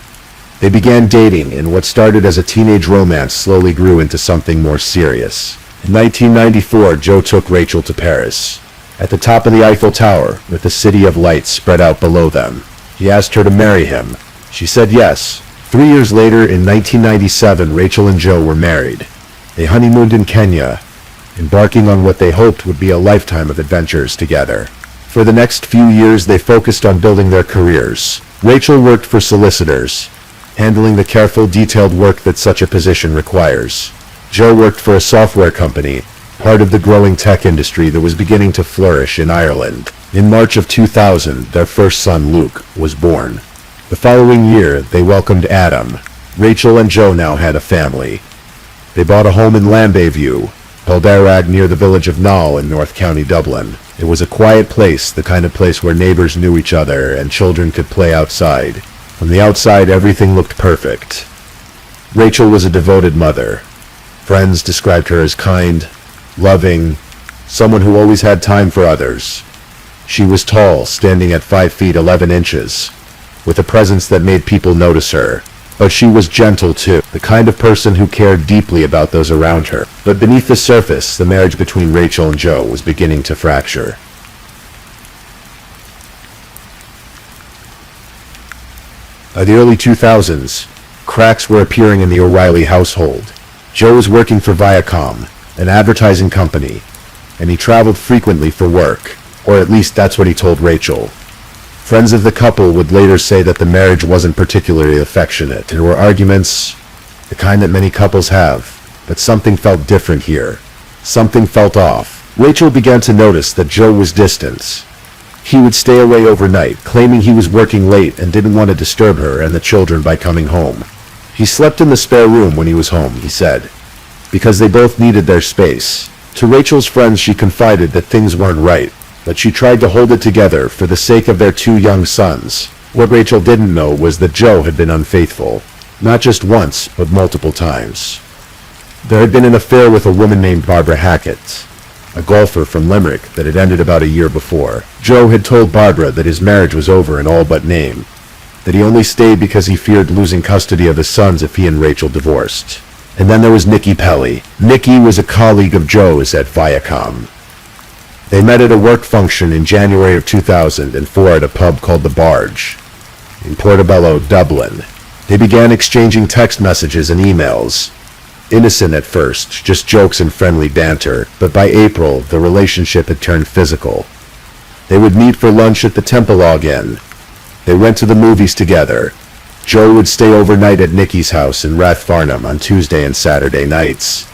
They began dating, and what started as a teenage romance slowly grew into something more serious. In 1994, Joe took Rachel to Paris. At the top of the Eiffel Tower, with the city of lights spread out below them, he asked her to marry him. She said yes. 3 years later, in 1997, Rachel and Joe were married. They honeymooned in Kenya, embarking on what they hoped would be a lifetime of adventures together. For the next few years, they focused on building their careers. Rachel worked for solicitors, handling the careful, detailed work that such a position requires. Joe worked for a software company, part of the growing tech industry that was beginning to flourish in Ireland. In March of 2000, their first son, Luke, was born. The following year, they welcomed Adam. Rachel and Joe now had a family. They bought a home in Lambay-View, Peldarag, near the village of Knoll in North County Dublin. It was a quiet place, the kind of place where neighbors knew each other and children could play outside. From the outside, everything looked perfect. Rachel was a devoted mother. Friends described her as kind, loving, someone who always had time for others. She was tall, standing at 5 feet 11 inches, with a presence that made people notice her. But she was gentle too, the kind of person who cared deeply about those around her. But beneath the surface, the marriage between Rachel and Joe was beginning to fracture. By the early 2000s, cracks were appearing in the O'Reilly household. Joe was working for Viacom, an advertising company, and he traveled frequently for work, or at least that's what he told Rachel. Friends of the couple would later say that the marriage wasn't particularly affectionate. There were arguments, the kind that many couples have, but something felt different here. Something felt off. Rachel began to notice that Joe was distant. He would stay away overnight, claiming he was working late and didn't want to disturb her and the children by coming home. He slept in the spare room when he was home, he said, because they both needed their space. To Rachel's friends, she confided that things weren't right, but she tried to hold it together for the sake of their 2 young sons. What Rachel didn't know was that Joe had been unfaithful, not just once, but multiple times. There had been an affair with a woman named Barbara Hackett, a golfer from Limerick, that had ended about a year before. Joe had told Barbara that his marriage was over in all but name, that he only stayed because he feared losing custody of his sons if he and Rachel divorced. And then there was Nikki Pelly. Nikki was a colleague of Joe's at Viacom. They met at a work function in January of 2004 at a pub called The Barge in Portobello, Dublin. They began exchanging text messages and emails. Innocent at first, just jokes and friendly banter, but by April, the relationship had turned physical. They would meet for lunch at the Temple again. They went to the movies together. Joe would stay overnight at Nikki's house in Rathfarnham on Tuesday and Saturday nights.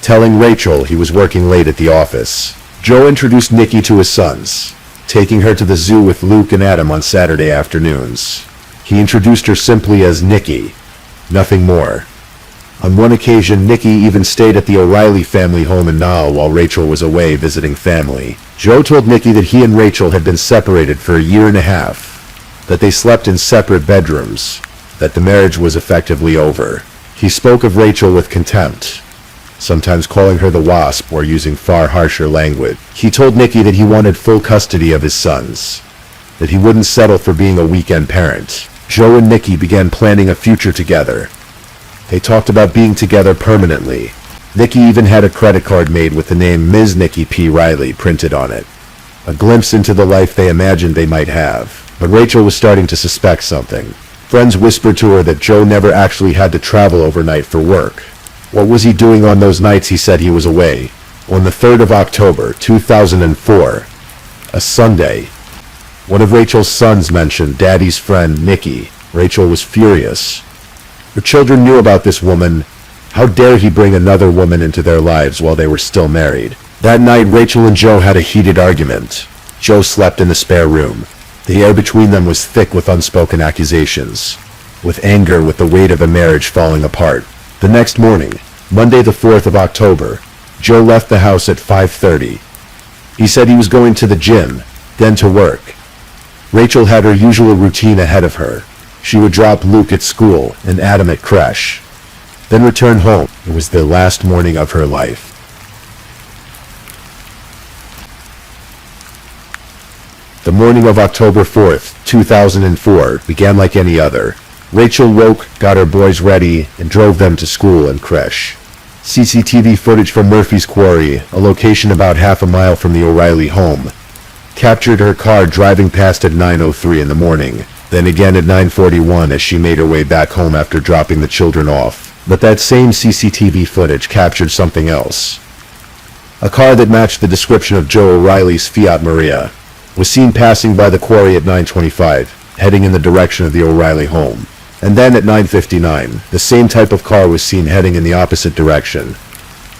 Telling Rachel he was working late at the office, Joe introduced Nikki to his sons, taking her to the zoo with Luke and Adam on Saturday afternoons. He introduced her simply as Nikki, nothing more. On one occasion, Nikki even stayed at the O'Reilly family home in Nile while Rachel was away visiting family. Joe told Nikki that he and Rachel had been separated for a year and a half, that they slept in separate bedrooms, that the marriage was effectively over. He spoke of Rachel with contempt, sometimes calling her the wasp or using far harsher language. He told Nikki that he wanted full custody of his sons, that he wouldn't settle for being a weekend parent. Joe and Nikki began planning a future together. They talked about being together permanently. Nikki even had a credit card made with the name Ms. Nikki P. Riley printed on it. A glimpse into the life they imagined they might have. But Rachel was starting to suspect something. Friends whispered to her that Joe never actually had to travel overnight for work. What was he doing on those nights he said he was away? On the 3rd of October, 2004, a Sunday, one of Rachel's sons mentioned Daddy's friend, Nikki. Rachel was furious. Her children knew about this woman. How dare he bring another woman into their lives while they were still married? That night, Rachel and Joe had a heated argument. Joe slept in the spare room. The air between them was thick with unspoken accusations, with anger, with the weight of a marriage falling apart. The next morning, Monday the 4th of October, Joe left the house at 5:30. He said he was going to the gym, then to work. Rachel had her usual routine ahead of her. She would drop Luke at school and Adam at creche, then return home. It was the last morning of her life. The morning of October 4th, 2004, began like any other. Rachel woke, got her boys ready, and drove them to school and creche. CCTV footage from Murphy's Quarry, a location about half a mile from the O'Reilly home, captured her car driving past at 9:03 in the morning, then again at 9:41 as she made her way back home after dropping the children off. But that same CCTV footage captured something else. A car that matched the description of Joe O'Reilly's Fiat Maria was seen passing by the quarry at 9:25, heading in the direction of the O'Reilly home. And then at 9:59, the same type of car was seen heading in the opposite direction,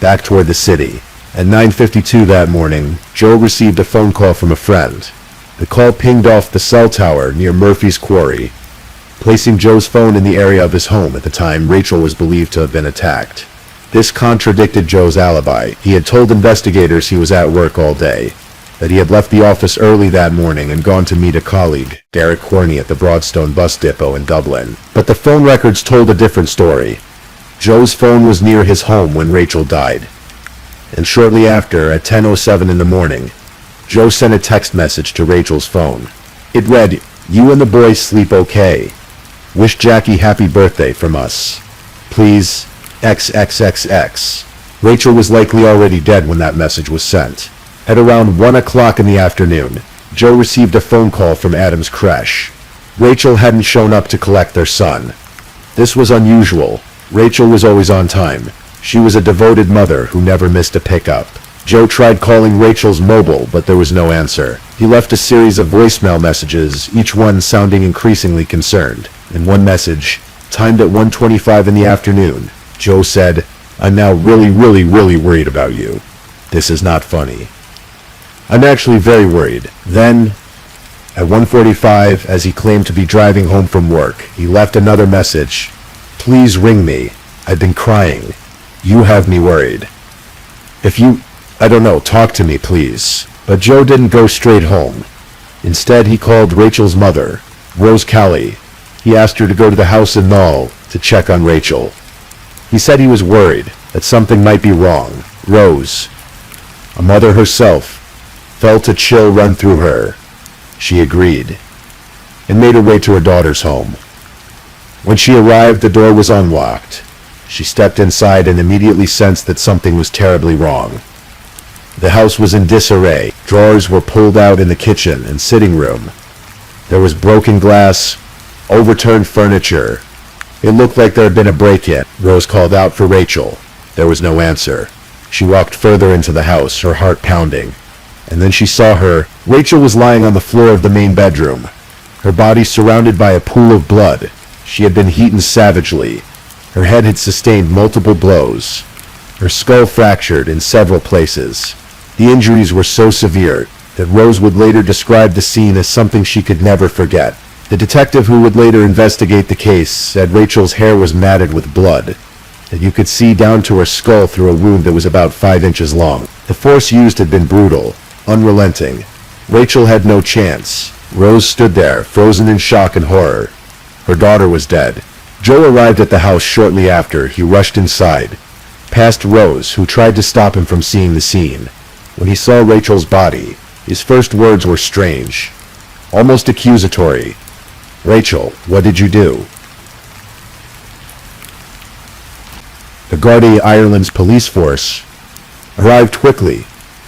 back toward the city. At 9:52 that morning, Joe received a phone call from a friend. The call pinged off the cell tower near Murphy's Quarry, placing Joe's phone in the area of his home at the time Rachel was believed to have been attacked. This contradicted Joe's alibi. He had told investigators he was at work all day, that he had left the office early that morning and gone to meet a colleague, Derek Horney, at the Broadstone bus depot in Dublin. But the phone records told a different story. Joe's phone was near his home when Rachel died. And shortly after, at 10:07 in the morning, Joe sent a text message to Rachel's phone. It read, "You and the boys sleep okay. Wish Jackie happy birthday from us. Please, XXXX." Rachel was likely already dead when that message was sent. At around 1 o'clock in the afternoon, Joe received a phone call from Adam's creche. Rachel hadn't shown up to collect their son. This was unusual. Rachel was always on time. She was a devoted mother who never missed a pickup. Joe tried calling Rachel's mobile, but there was no answer. He left a series of voicemail messages, each one sounding increasingly concerned. In one message, timed at 1:25 in the afternoon, Joe said, "I'm now really worried about you. This is not funny. I'm actually very worried." Then, at 1:45, as he claimed to be driving home from work, he left another message. "Please ring me. I've been crying. You have me worried. If you, talk to me, please." But Joe didn't go straight home. Instead, he called Rachel's mother, Rose Callie. He asked her to go to the house in Null to check on Rachel. He said he was worried that something might be wrong. Rose, a mother herself, felt a chill run through her. She agreed, and made her way to her daughter's home. When she arrived, the door was unlocked. She stepped inside and immediately sensed that something was terribly wrong. The house was in disarray. Drawers were pulled out in the kitchen and sitting room. There was broken glass, overturned furniture, It looked like there had been a break-in. Rose called out for Rachel. There was no answer. She walked further into the house, her heart pounding. And then she saw her. Rachel was lying on the floor of the main bedroom, her body surrounded by a pool of blood. She had been beaten savagely. Her head had sustained multiple blows. Her skull fractured in several places. The injuries were so severe that Rose would later describe the scene as something she could never forget. The detective who would later investigate the case said Rachel's hair was matted with blood, that you could see down to her skull through a wound that was about 5 inches long. The force used had been brutal, unrelenting. Rachel had no chance. Rose stood there, frozen in shock and horror. Her daughter was dead. Joe arrived at the house shortly after. He rushed inside, past Rose, who tried to stop him from seeing the scene. When he saw Rachel's body, his first words were strange, almost accusatory. "Rachel, what did you do?" The Gardaí Ireland's police force arrived quickly.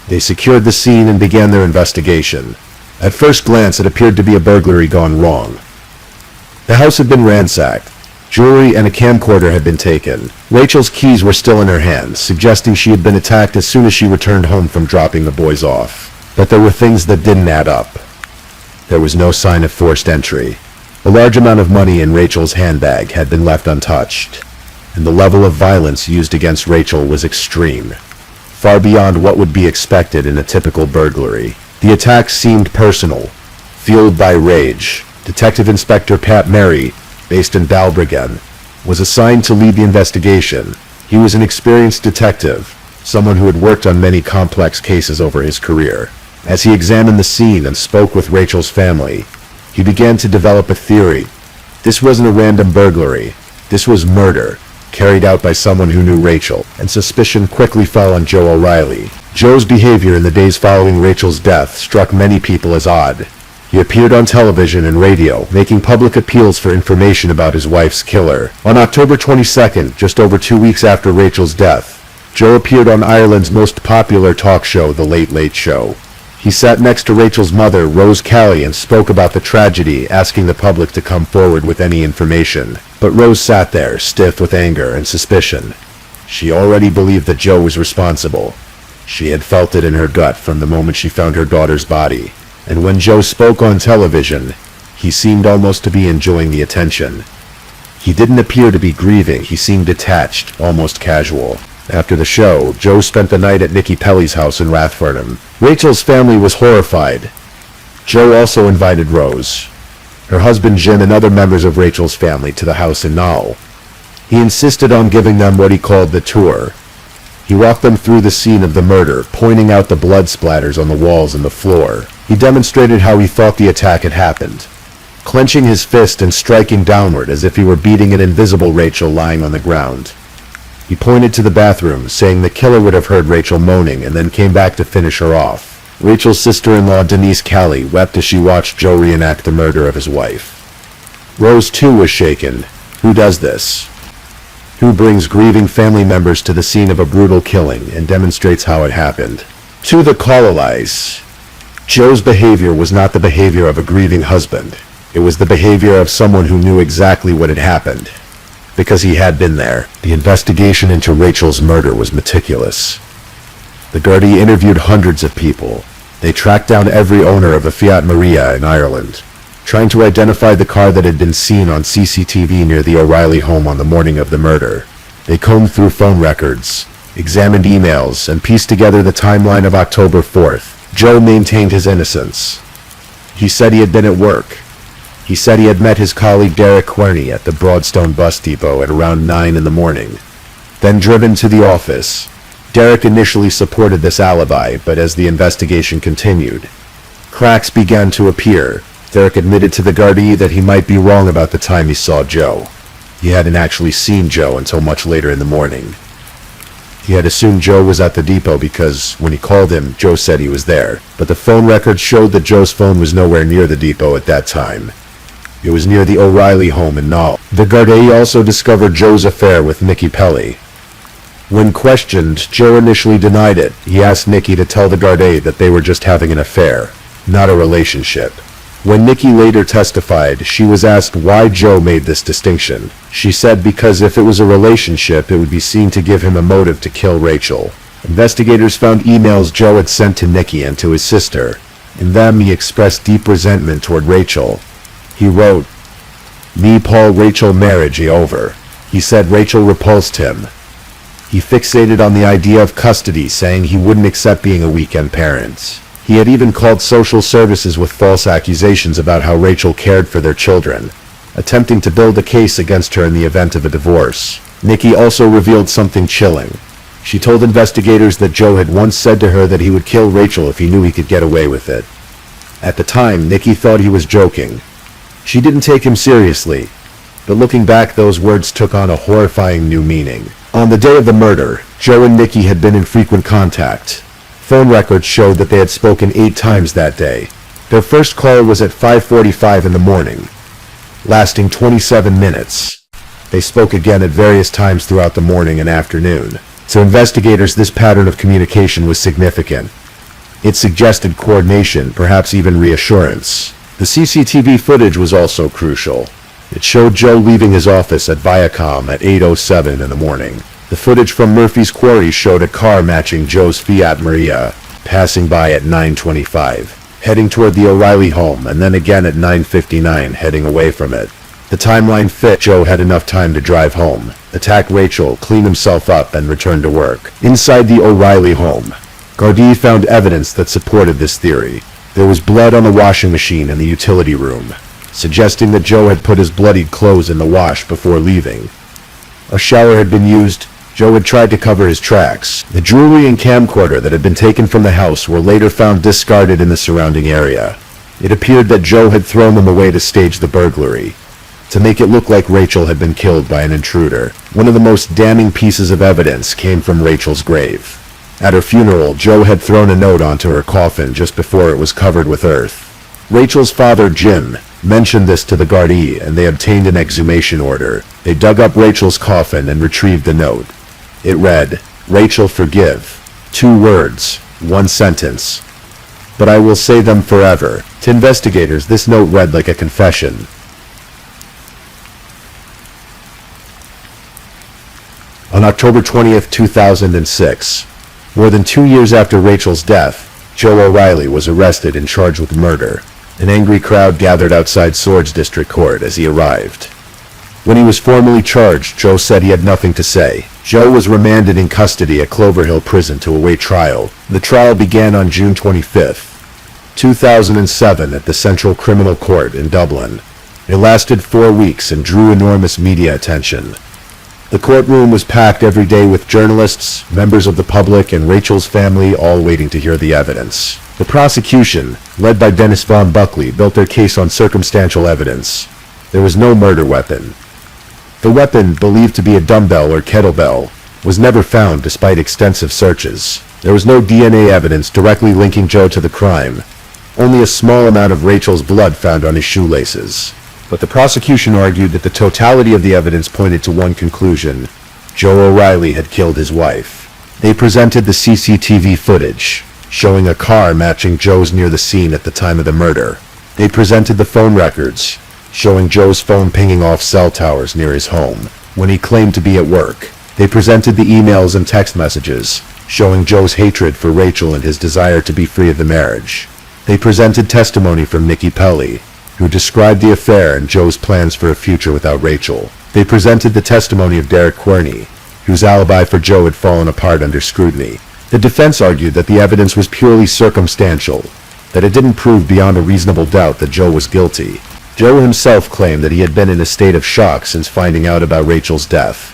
They secured the scene and began their investigation. At first glance, it appeared to be a burglary gone wrong. The house had been ransacked. Jewelry and a camcorder had been taken. Rachel's keys were still in her hands, suggesting she had been attacked as soon as she returned home from dropping the boys off. But there were things that didn't add up. There was no sign of forced entry. A large amount of money in Rachel's handbag had been left untouched, and the level of violence used against Rachel was extreme, far beyond what would be expected in a typical burglary. The attack seemed personal, fueled by rage. Detective Inspector Pat Mary, based in Balbriggan, was assigned to lead the investigation. He was an experienced detective, someone who had worked on many complex cases over his career. As he examined the scene and spoke with Rachel's family, he began to develop a theory. This wasn't a random burglary. This was murder, carried out by someone who knew Rachel, and suspicion quickly fell on Joe O'Reilly. Joe's behavior in the days following Rachel's death struck many people as odd. He appeared on television and radio, making public appeals for information about his wife's killer. On October 22nd, just over 2 weeks after Rachel's death, Joe appeared on Ireland's most popular talk show, The Late Late Show. He sat next to Rachel's mother, Rose Kelly, and spoke about the tragedy, asking the public to come forward with any information. But Rose sat there, stiff with anger and suspicion. She already believed that Joe was responsible. She had felt it in her gut from the moment she found her daughter's body. And when Joe spoke on television, he seemed almost to be enjoying the attention. He didn't appear to be grieving. He seemed detached, almost casual. After the show, Joe spent the night at Nikki Pelly's house in Rathfarnham. Rachel's family was horrified. Joe also invited Rose, her husband Jim, and other members of Rachel's family to the house in Knoll. He insisted on giving them what he called the tour. He walked them through the scene of the murder, pointing out the blood splatters on the walls and the floor. He demonstrated how he thought the attack had happened, clenching his fist and striking downward as if he were beating an invisible Rachel lying on the ground. He pointed to the bathroom, saying the killer would have heard Rachel moaning and then came back to finish her off. Rachel's sister-in-law Denise Kelly wept as she watched Joe reenact the murder of his wife. Rose too was shaken. Who does this? Who brings grieving family members to the scene of a brutal killing and demonstrates how it happened? To the Carlisles, Joe's behavior was not the behavior of a grieving husband. It was the behavior of someone who knew exactly what had happened, because he had been there. The investigation into Rachel's murder was meticulous. The Gardaí interviewed hundreds of people. They tracked down every owner of a Fiat Maria in Ireland, trying to identify the car that had been seen on CCTV near the O'Reilly home on the morning of the murder. They combed through phone records, examined emails, and pieced together the timeline of October 4th. Joe maintained his innocence. He said he had been at work. He said he had met his colleague Derek Querney at the Broadstone bus depot at around 9 in the morning, then driven to the office. Derek initially supported this alibi, but as the investigation continued, cracks began to appear. Derek admitted to the Gardaí that he might be wrong about the time he saw Joe. He hadn't actually seen Joe until much later in the morning. He had assumed Joe was at the depot because, when he called him, Joe said he was there. But the phone records showed that Joe's phone was nowhere near the depot at that time. It was near the O'Reilly home in Knoll. The Gardaí also discovered Joe's affair with Nikki Pelly. When questioned, Joe initially denied it. He asked Nikki to tell the Gardaí that they were just having an affair, not a relationship. When Nikki later testified, she was asked why Joe made this distinction. She said because if it was a relationship, it would be seen to give him a motive to kill Rachel. Investigators found emails Joe had sent to Nikki and to his sister. In them, he expressed deep resentment toward Rachel. He wrote, "Me, Paul, Rachel marriage over." He said Rachel repulsed him. He fixated on the idea of custody, saying he wouldn't accept being a weekend parent. He had even called social services with false accusations about how Rachel cared for their children, attempting to build a case against her in the event of a divorce. Nikki also revealed something chilling. She told investigators that Joe had once said to her that he would kill Rachel if he knew he could get away with it. At the time, Nikki thought he was joking. She didn't take him seriously, but looking back, those words took on a horrifying new meaning. On the day of the murder, Joe and Nikki had been in frequent contact. Phone records showed that they had spoken 8 times that day. Their first call was at 5:45 in the morning, lasting 27 minutes. They spoke again at various times throughout the morning and afternoon. To investigators, this pattern of communication was significant. It suggested coordination, perhaps even reassurance. The CCTV footage was also crucial. It showed Joe leaving his office at Viacom at 8:07 in the morning. The footage from Murphy's Quarry showed a car matching Joe's Fiat Maria, passing by at 9:25, heading toward the O'Reilly home, and then again at 9:59, heading away from it. The timeline fit. Joe had enough time to drive home, attack Rachel, clean himself up, and return to work. Inside the O'Reilly home, Gardaí found evidence that supported this theory. There was blood on the washing machine in the utility room, suggesting that Joe had put his bloodied clothes in the wash before leaving. A shower had been used. Joe had tried to cover his tracks. The jewelry and camcorder that had been taken from the house were later found discarded in the surrounding area. It appeared that Joe had thrown them away to stage the burglary, to make it look like Rachel had been killed by an intruder. One of the most damning pieces of evidence came from Rachel's grave. At her funeral, Joe had thrown a note onto her coffin just before it was covered with earth. Rachel's father, Jim, mentioned this to the Gardaí, and they obtained an exhumation order. They dug up Rachel's coffin and retrieved the note. It read, "Rachel, forgive." 2 words, 1 sentence. "But I will say them forever." To investigators, this note read like a confession. On October 20th, 2006, more than 2 years after Rachel's death, Joe O'Reilly was arrested and charged with murder. An angry crowd gathered outside Swords District Court as he arrived. When he was formally charged, Joe said he had nothing to say. Joe was remanded in custody at Clover Hill Prison to await trial. The trial began on June 25th, 2007 at the Central Criminal Court in Dublin. It lasted 4 weeks and drew enormous media attention. The courtroom was packed every day with journalists, members of the public, and Rachel's family all waiting to hear the evidence. The prosecution, led by Dennis Von Buckley, built their case on circumstantial evidence. There was no murder weapon. The weapon, believed to be a dumbbell or kettlebell, was never found despite extensive searches. There was no DNA evidence directly linking Joe to the crime. Only a small amount of Rachel's blood found on his shoelaces. But the prosecution argued that the totality of the evidence pointed to one conclusion: Joe O'Reilly had killed his wife. They presented the CCTV footage, showing a car matching Joe's near the scene at the time of the murder. They presented the phone records, showing Joe's phone pinging off cell towers near his home when he claimed to be at work. They presented the emails and text messages, showing Joe's hatred for Rachel and his desire to be free of the marriage. They presented testimony from Nikki Pelly, who described the affair and Joe's plans for a future without Rachel. They presented the testimony of Derek Querney, whose alibi for Joe had fallen apart under scrutiny. The defense argued that the evidence was purely circumstantial, that it didn't prove beyond a reasonable doubt that Joe was guilty. Joe himself claimed that he had been in a state of shock since finding out about Rachel's death,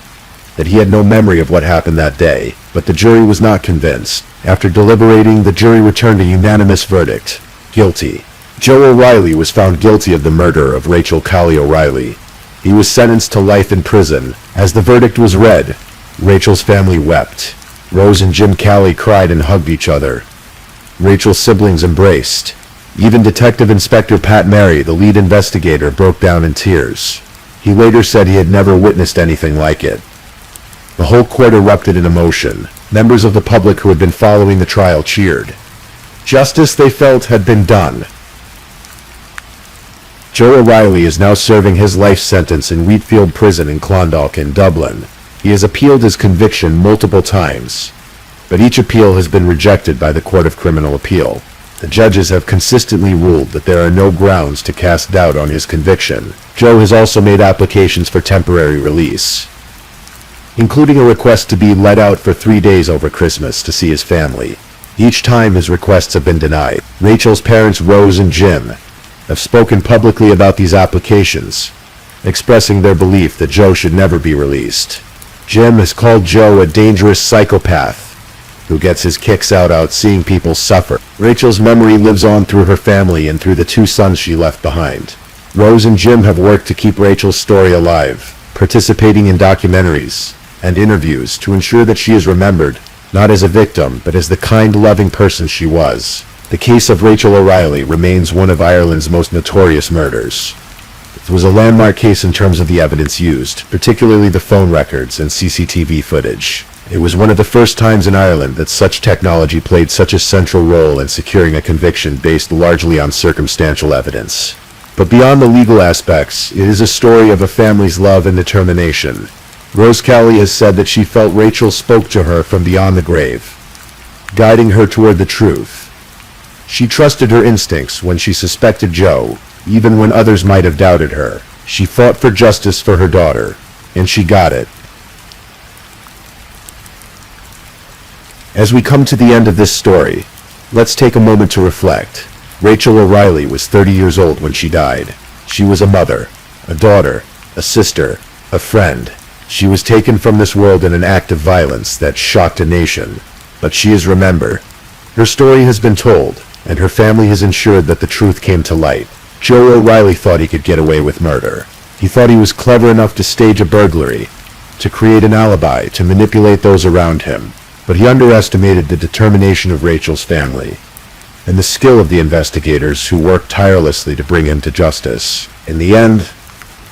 that he had no memory of what happened that day, but the jury was not convinced. After deliberating, the jury returned a unanimous verdict: guilty. Joe O'Reilly was found guilty of the murder of Rachel Callie O'Reilly. He was sentenced to life in prison. As the verdict was read, Rachel's family wept. Rose and Jim Callie cried and hugged each other. Rachel's siblings embraced. Even Detective Inspector Pat Mary, the lead investigator, broke down in tears. He later said he had never witnessed anything like it. The whole court erupted in emotion. Members of the public who had been following the trial cheered. Justice, they felt, had been done. Joe O'Reilly is now serving his life sentence in Wheatfield Prison in Clondalk in Dublin. He has appealed his conviction multiple times, but each appeal has been rejected by the Court of Criminal Appeal. The judges have consistently ruled that there are no grounds to cast doubt on his conviction. Joe has also made applications for temporary release, including a request to be let out for 3 days over Christmas to see his family. Each time his requests have been denied. Rachel's parents, Rose and Jim, have spoken publicly about these applications, expressing their belief that Joe should never be released. Jim has called Joe a dangerous psychopath who gets his kicks out seeing people suffer. Rachel's memory lives on through her family and through the 2 sons she left behind. Rose and Jim have worked to keep Rachel's story alive, participating in documentaries and interviews to ensure that she is remembered, not as a victim, but as the kind, loving person she was. The case of Rachel O'Reilly remains one of Ireland's most notorious murders. It was a landmark case in terms of the evidence used, particularly the phone records and CCTV footage. It was one of the first times in Ireland that such technology played such a central role in securing a conviction based largely on circumstantial evidence. But beyond the legal aspects, it is a story of a family's love and determination. Rose Kelly has said that she felt Rachel spoke to her from beyond the grave, guiding her toward the truth. She trusted her instincts when she suspected Joe, even when others might have doubted her. She fought for justice for her daughter, and she got it. As we come to the end of this story, let's take a moment to reflect. Rachel O'Reilly was 30 years old when she died. She was a mother, a daughter, a sister, a friend. She was taken from this world in an act of violence that shocked a nation. But she is remembered. Her story has been told, and her family has ensured that the truth came to light. Joe O'Reilly thought he could get away with murder. He thought he was clever enough to stage a burglary, to create an alibi, to manipulate those around him. But he underestimated the determination of Rachel's family, and the skill of the investigators who worked tirelessly to bring him to justice. In the end,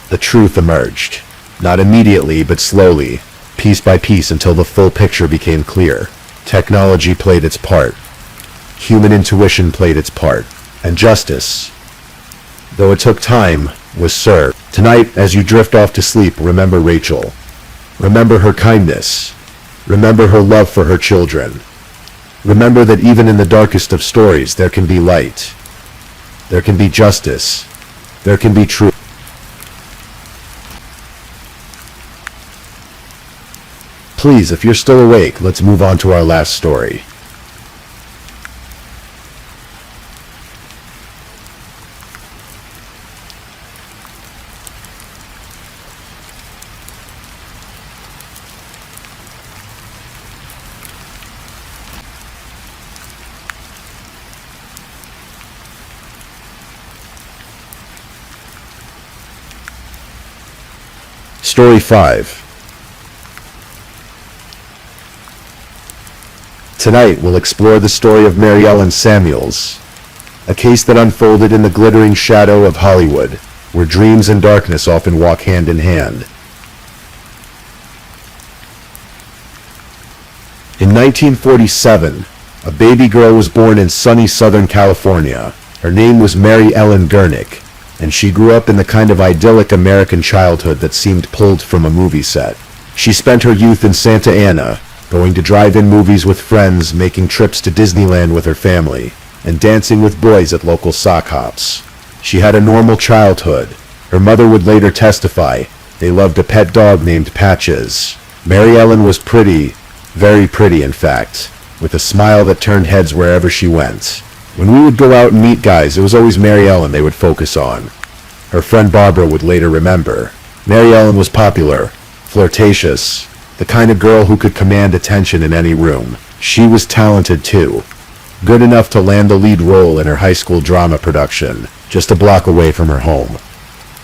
the truth emerged. Not immediately, but slowly, piece by piece, until the full picture became clear. Technology played its part. Human intuition played its part. And justice, though it took time, was served. Tonight, as you drift off to sleep, remember Rachel. Remember her kindness. Remember her love for her children. Remember that even in the darkest of stories, there can be light. There can be justice. There can be truth. Please, if you're still awake, let's move on to our last story. Story 5. Tonight we'll explore the story of Mary Ellen Samuels, a case that unfolded in the glittering shadow of Hollywood, where dreams and darkness often walk hand in hand. In 1947, a baby girl was born in sunny Southern California. Her name was Mary Ellen Gurnick, and she grew up in the kind of idyllic American childhood that seemed pulled from a movie set. She spent her youth in Santa Ana, going to drive-in movies with friends, making trips to Disneyland with her family, and dancing with boys at local sock hops. She had a normal childhood. Her mother would later testify they loved a pet dog named Patches. Mary Ellen was pretty, very pretty in fact, with a smile that turned heads wherever she went. When we would go out and meet guys, it was always Mary Ellen they would focus on. Her friend Barbara would later remember. Mary Ellen was popular, flirtatious, the kind of girl who could command attention in any room. She was talented too, good enough to land the lead role in her high school drama production, just a block away from her home.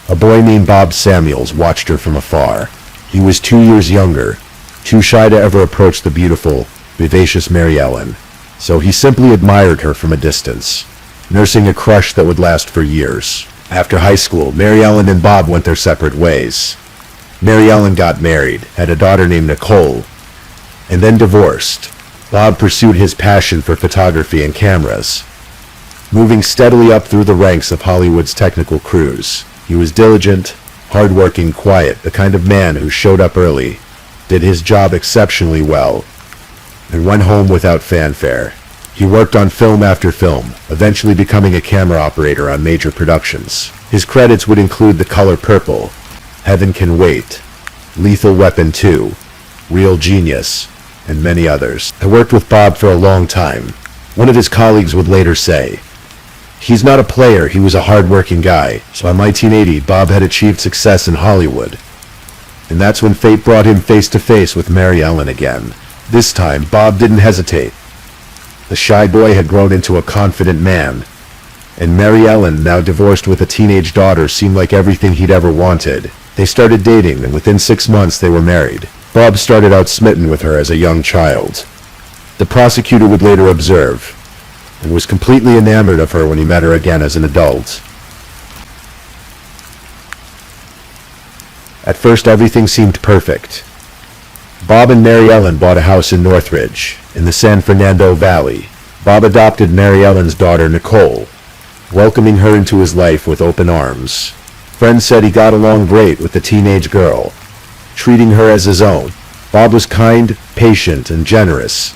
A boy named Bob Samuels watched her from afar. He was 2 years younger, too shy to ever approach the beautiful, vivacious Mary Ellen, so he simply admired her from a distance, nursing a crush that would last for years. After high school, Mary Ellen and Bob went their separate ways. Mary Ellen got married, had a daughter named Nicole, and then divorced. Bob pursued his passion for photography and cameras. moving steadily up through the ranks of Hollywood's technical crews. He was diligent, hardworking, quiet, the kind of man who showed up early, did his job exceptionally well, and went home without fanfare. He worked on film after film, eventually becoming a camera operator on major productions. His credits would include The Color Purple, Heaven Can Wait, Lethal Weapon 2, Real Genius, and many others. I worked with Bob for a long time. One of his colleagues would later say, "He's not a player, he was a hard-working guy." So by 1980, Bob had achieved success in Hollywood. And that's when fate brought him face to face with Mary Ellen again. This time, Bob didn't hesitate. The shy boy had grown into a confident man, and Mary Ellen, now divorced with a teenage daughter, seemed like everything he'd ever wanted. They started dating, and within 6 months they were married. Bob started out smitten with her as a young child. The prosecutor would later observe, and was completely enamored of her when he met her again as an adult. At first everything seemed perfect. Bob and Mary Ellen bought a house in Northridge, in the San Fernando Valley. Bob adopted Mary Ellen's daughter Nicole, welcoming her into his life with open arms. Friends said he got along great with the teenage girl, treating her as his own. Bob was kind, patient, and generous,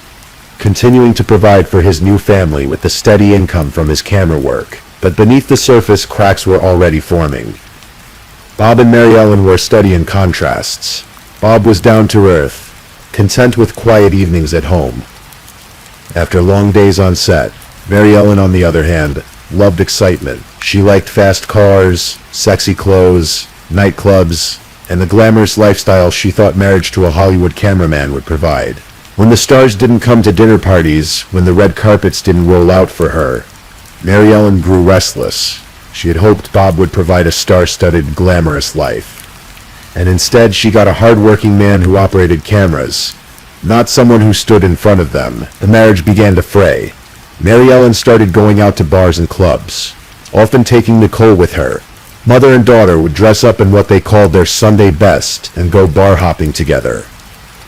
continuing to provide for his new family with the steady income from his camera work. But beneath the surface, cracks were already forming. Bob and Mary Ellen were a study in contrasts. Bob was down to earth, content with quiet evenings at home. After long days on set, Mary Ellen, on the other hand, loved excitement. She liked fast cars, sexy clothes, nightclubs, and the glamorous lifestyle she thought marriage to a Hollywood cameraman would provide. When the stars didn't come to dinner parties, when the red carpets didn't roll out for her, Mary Ellen grew restless. She had hoped Bob would provide a star-studded, glamorous life. And instead, she got a hard-working man who operated cameras, not someone who stood in front of them. The marriage began to fray. Mary Ellen started going out to bars and clubs, often taking Nicole with her. Mother and daughter would dress up in what they called their Sunday best and go bar hopping together.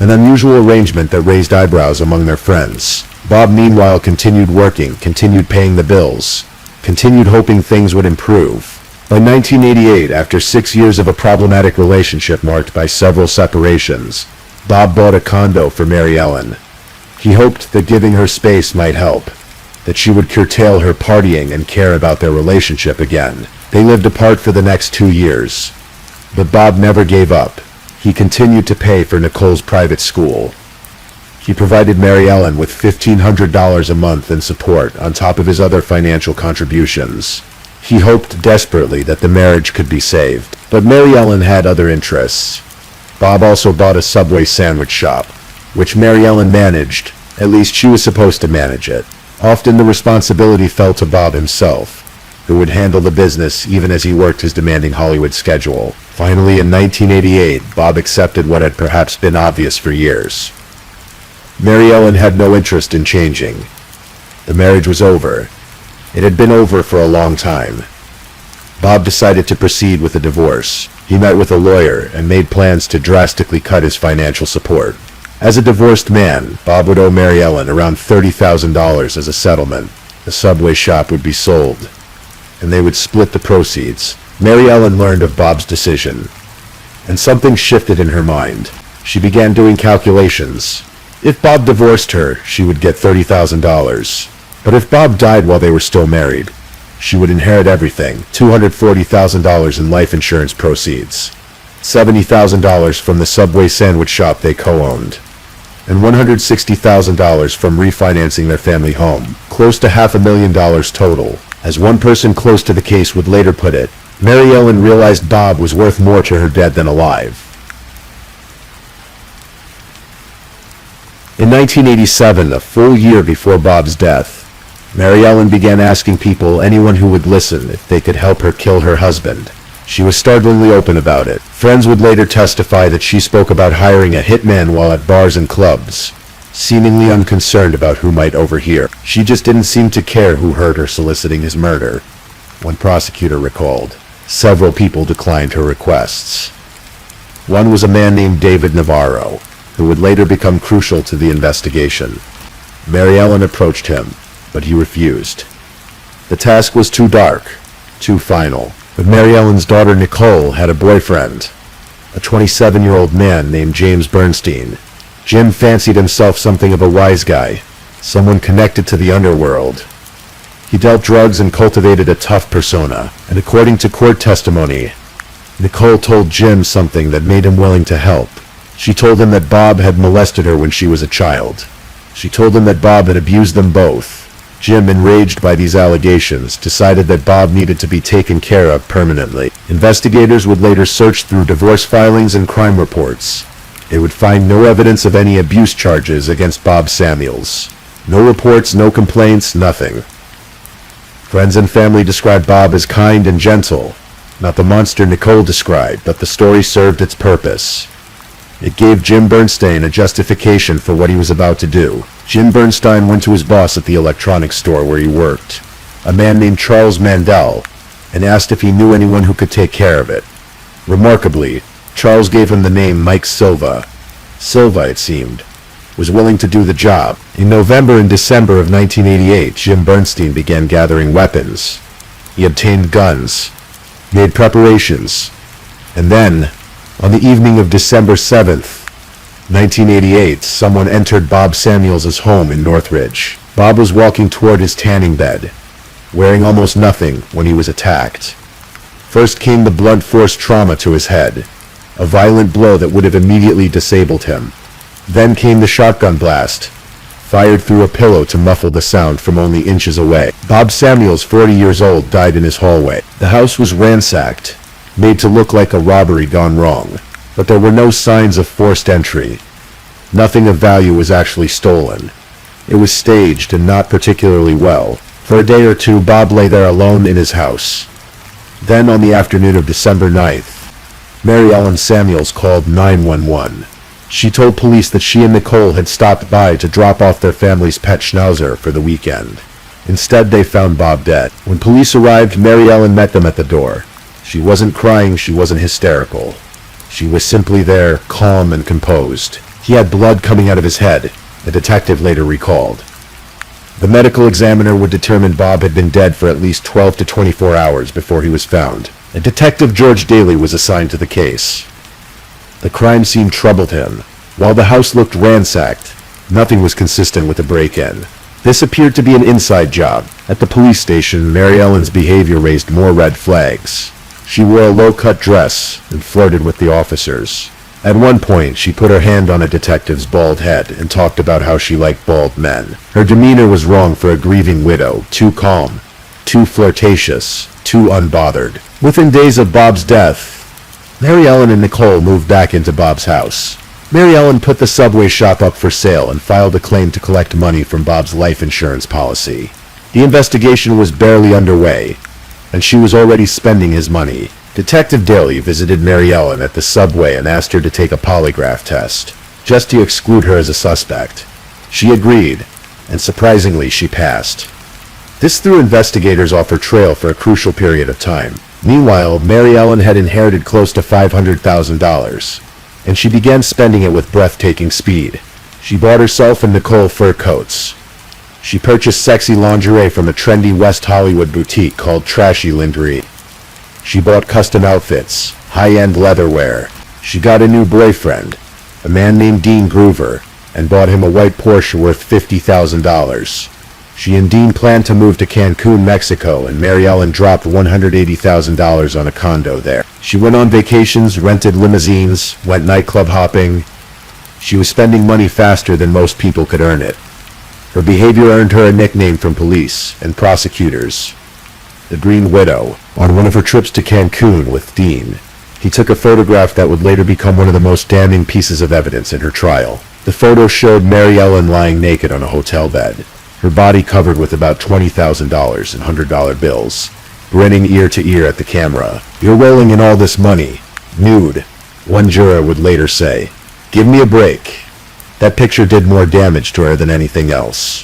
An unusual arrangement that raised eyebrows among their friends. Bob, meanwhile, continued working, continued paying the bills, continued hoping things would improve. By 1988, after 6 years of a problematic relationship marked by several separations, Bob bought a condo for Mary Ellen. He hoped that giving her space might help, that she would curtail her partying and care about their relationship again. They lived apart for the next 2 years, but Bob never gave up. He continued to pay for Nicole's private school. He provided Mary Ellen with $1,500 a month in support on top of his other financial contributions. He hoped desperately that the marriage could be saved. But Mary Ellen had other interests. Bob also bought a Subway sandwich shop, which Mary Ellen managed. At least she was supposed to manage it. Often the responsibility fell to Bob himself, who would handle the business even as he worked his demanding Hollywood schedule. Finally, in 1988, Bob accepted what had perhaps been obvious for years. Mary Ellen had no interest in changing. The marriage was over. It had been over for a long time. Bob decided to proceed with a divorce. He met with a lawyer and made plans to drastically cut his financial support. As a divorced man, Bob would owe Mary Ellen around $30,000 as a settlement. The Subway shop would be sold, and they would split the proceeds. Mary Ellen learned of Bob's decision, and something shifted in her mind. She began doing calculations. If Bob divorced her, she would get $30,000. But if Bob died while they were still married, she would inherit everything. $240,000 in life insurance proceeds, $70,000 from the Subway sandwich shop they co-owned, and $160,000 from refinancing their family home. Close to $500,000 total. As one person close to the case would later put it, Mary Ellen realized Bob was worth more to her dead than alive. In 1987, a full year before Bob's death, Mary Ellen began asking people, anyone who would listen, if they could help her kill her husband. She was startlingly open about it. Friends would later testify that she spoke about hiring a hitman while at bars and clubs, seemingly unconcerned about who might overhear. She just didn't seem to care who heard her soliciting his murder. One prosecutor recalled, several people declined her requests. One was a man named David Navarro, who would later become crucial to the investigation. Mary Ellen approached him, but he refused. The task was too dark, too final. But Mary Ellen's daughter Nicole had a boyfriend, a 27-year-old man named James Bernstein. Jim fancied himself something of a wise guy, someone connected to the underworld. He dealt drugs and cultivated a tough persona, and according to court testimony, Nicole told Jim something that made him willing to help. She told him that Bob had molested her when she was a child. She told him that Bob had abused them both. Jim, enraged by these allegations, decided that Bob needed to be taken care of permanently. Investigators would later search through divorce filings and crime reports. They would find no evidence of any abuse charges against Bob Samuels. No reports, no complaints, nothing. Friends and family described Bob as kind and gentle. Not the monster Nicole described, but the story served its purpose. It gave Jim Bernstein a justification for what he was about to do. Jim Bernstein went to his boss at the electronics store where he worked, a man named Charles Mandel, and asked if he knew anyone who could take care of it. Remarkably, Charles gave him the name Mike Silva. Silva, it seemed, was willing to do the job. In November and December of 1988, Jim Bernstein began gathering weapons. He obtained guns, made preparations, and then, on the evening of December 7th, 1988, someone entered Bob Samuels' home in Northridge. Bob was walking toward his tanning bed, wearing almost nothing when he was attacked. First came the blunt force trauma to his head, a violent blow that would have immediately disabled him. Then came the shotgun blast, fired through a pillow to muffle the sound from only inches away. Bob Samuels, 40 years old, died in his hallway. The house was ransacked, made to look like a robbery gone wrong, but there were no signs of forced entry. Nothing of value was actually stolen. It was staged and not particularly well. For a day or two, Bob lay there alone in his house. Then, on the afternoon of December 9th, Mary Ellen Samuels called 911. She told police that she and Nicole had stopped by to drop off their family's pet schnauzer for the weekend. Instead, they found Bob dead. When police arrived, Mary Ellen met them at the door. She wasn't crying, she wasn't hysterical. She was simply there, calm and composed. He had blood coming out of his head, the detective later recalled. The medical examiner would determine Bob had been dead for at least 12 to 24 hours before he was found. And Detective George Daly was assigned to the case. The crime scene troubled him. While the house looked ransacked, nothing was consistent with the break-in. This appeared to be an inside job. At the police station, Mary Ellen's behavior raised more red flags. She wore a low-cut dress and flirted with the officers. At one point, she put her hand on a detective's bald head and talked about how she liked bald men. Her demeanor was wrong for a grieving widow, too calm, too flirtatious, too unbothered. Within days of Bob's death, Mary Ellen and Nicole moved back into Bob's house. Mary Ellen put the Subway shop up for sale and filed a claim to collect money from Bob's life insurance policy. The investigation was barely underway, and she was already spending his money. Detective Daly visited Mary Ellen at the Subway and asked her to take a polygraph test, just to exclude her as a suspect. She agreed, and surprisingly, she passed. This threw investigators off her trail for a crucial period of time. Meanwhile, Mary Ellen had inherited close to $500,000, and she began spending it with breathtaking speed. She bought herself and Nicole fur coats. She purchased sexy lingerie from a trendy West Hollywood boutique called Trashy Lingerie. She bought custom outfits, high-end leatherware. She got a new boyfriend, a man named Dean Groover, and bought him a white Porsche worth $50,000. She and Dean planned to move to Cancun, Mexico, and Mary Ellen dropped $180,000 on a condo there. She went on vacations, rented limousines, went nightclub hopping. She was spending money faster than most people could earn it. Her behavior earned her a nickname from police and prosecutors, the Green Widow. On one of her trips to Cancun with Dean, he took a photograph that would later become one of the most damning pieces of evidence in her trial. The photo showed Mary Ellen lying naked on a hotel bed, her body covered with about $20,000 in $100 bills, grinning ear to ear at the camera. "You're rolling in all this money, nude," one juror would later say. "Give me a break." That picture did more damage to her than anything else.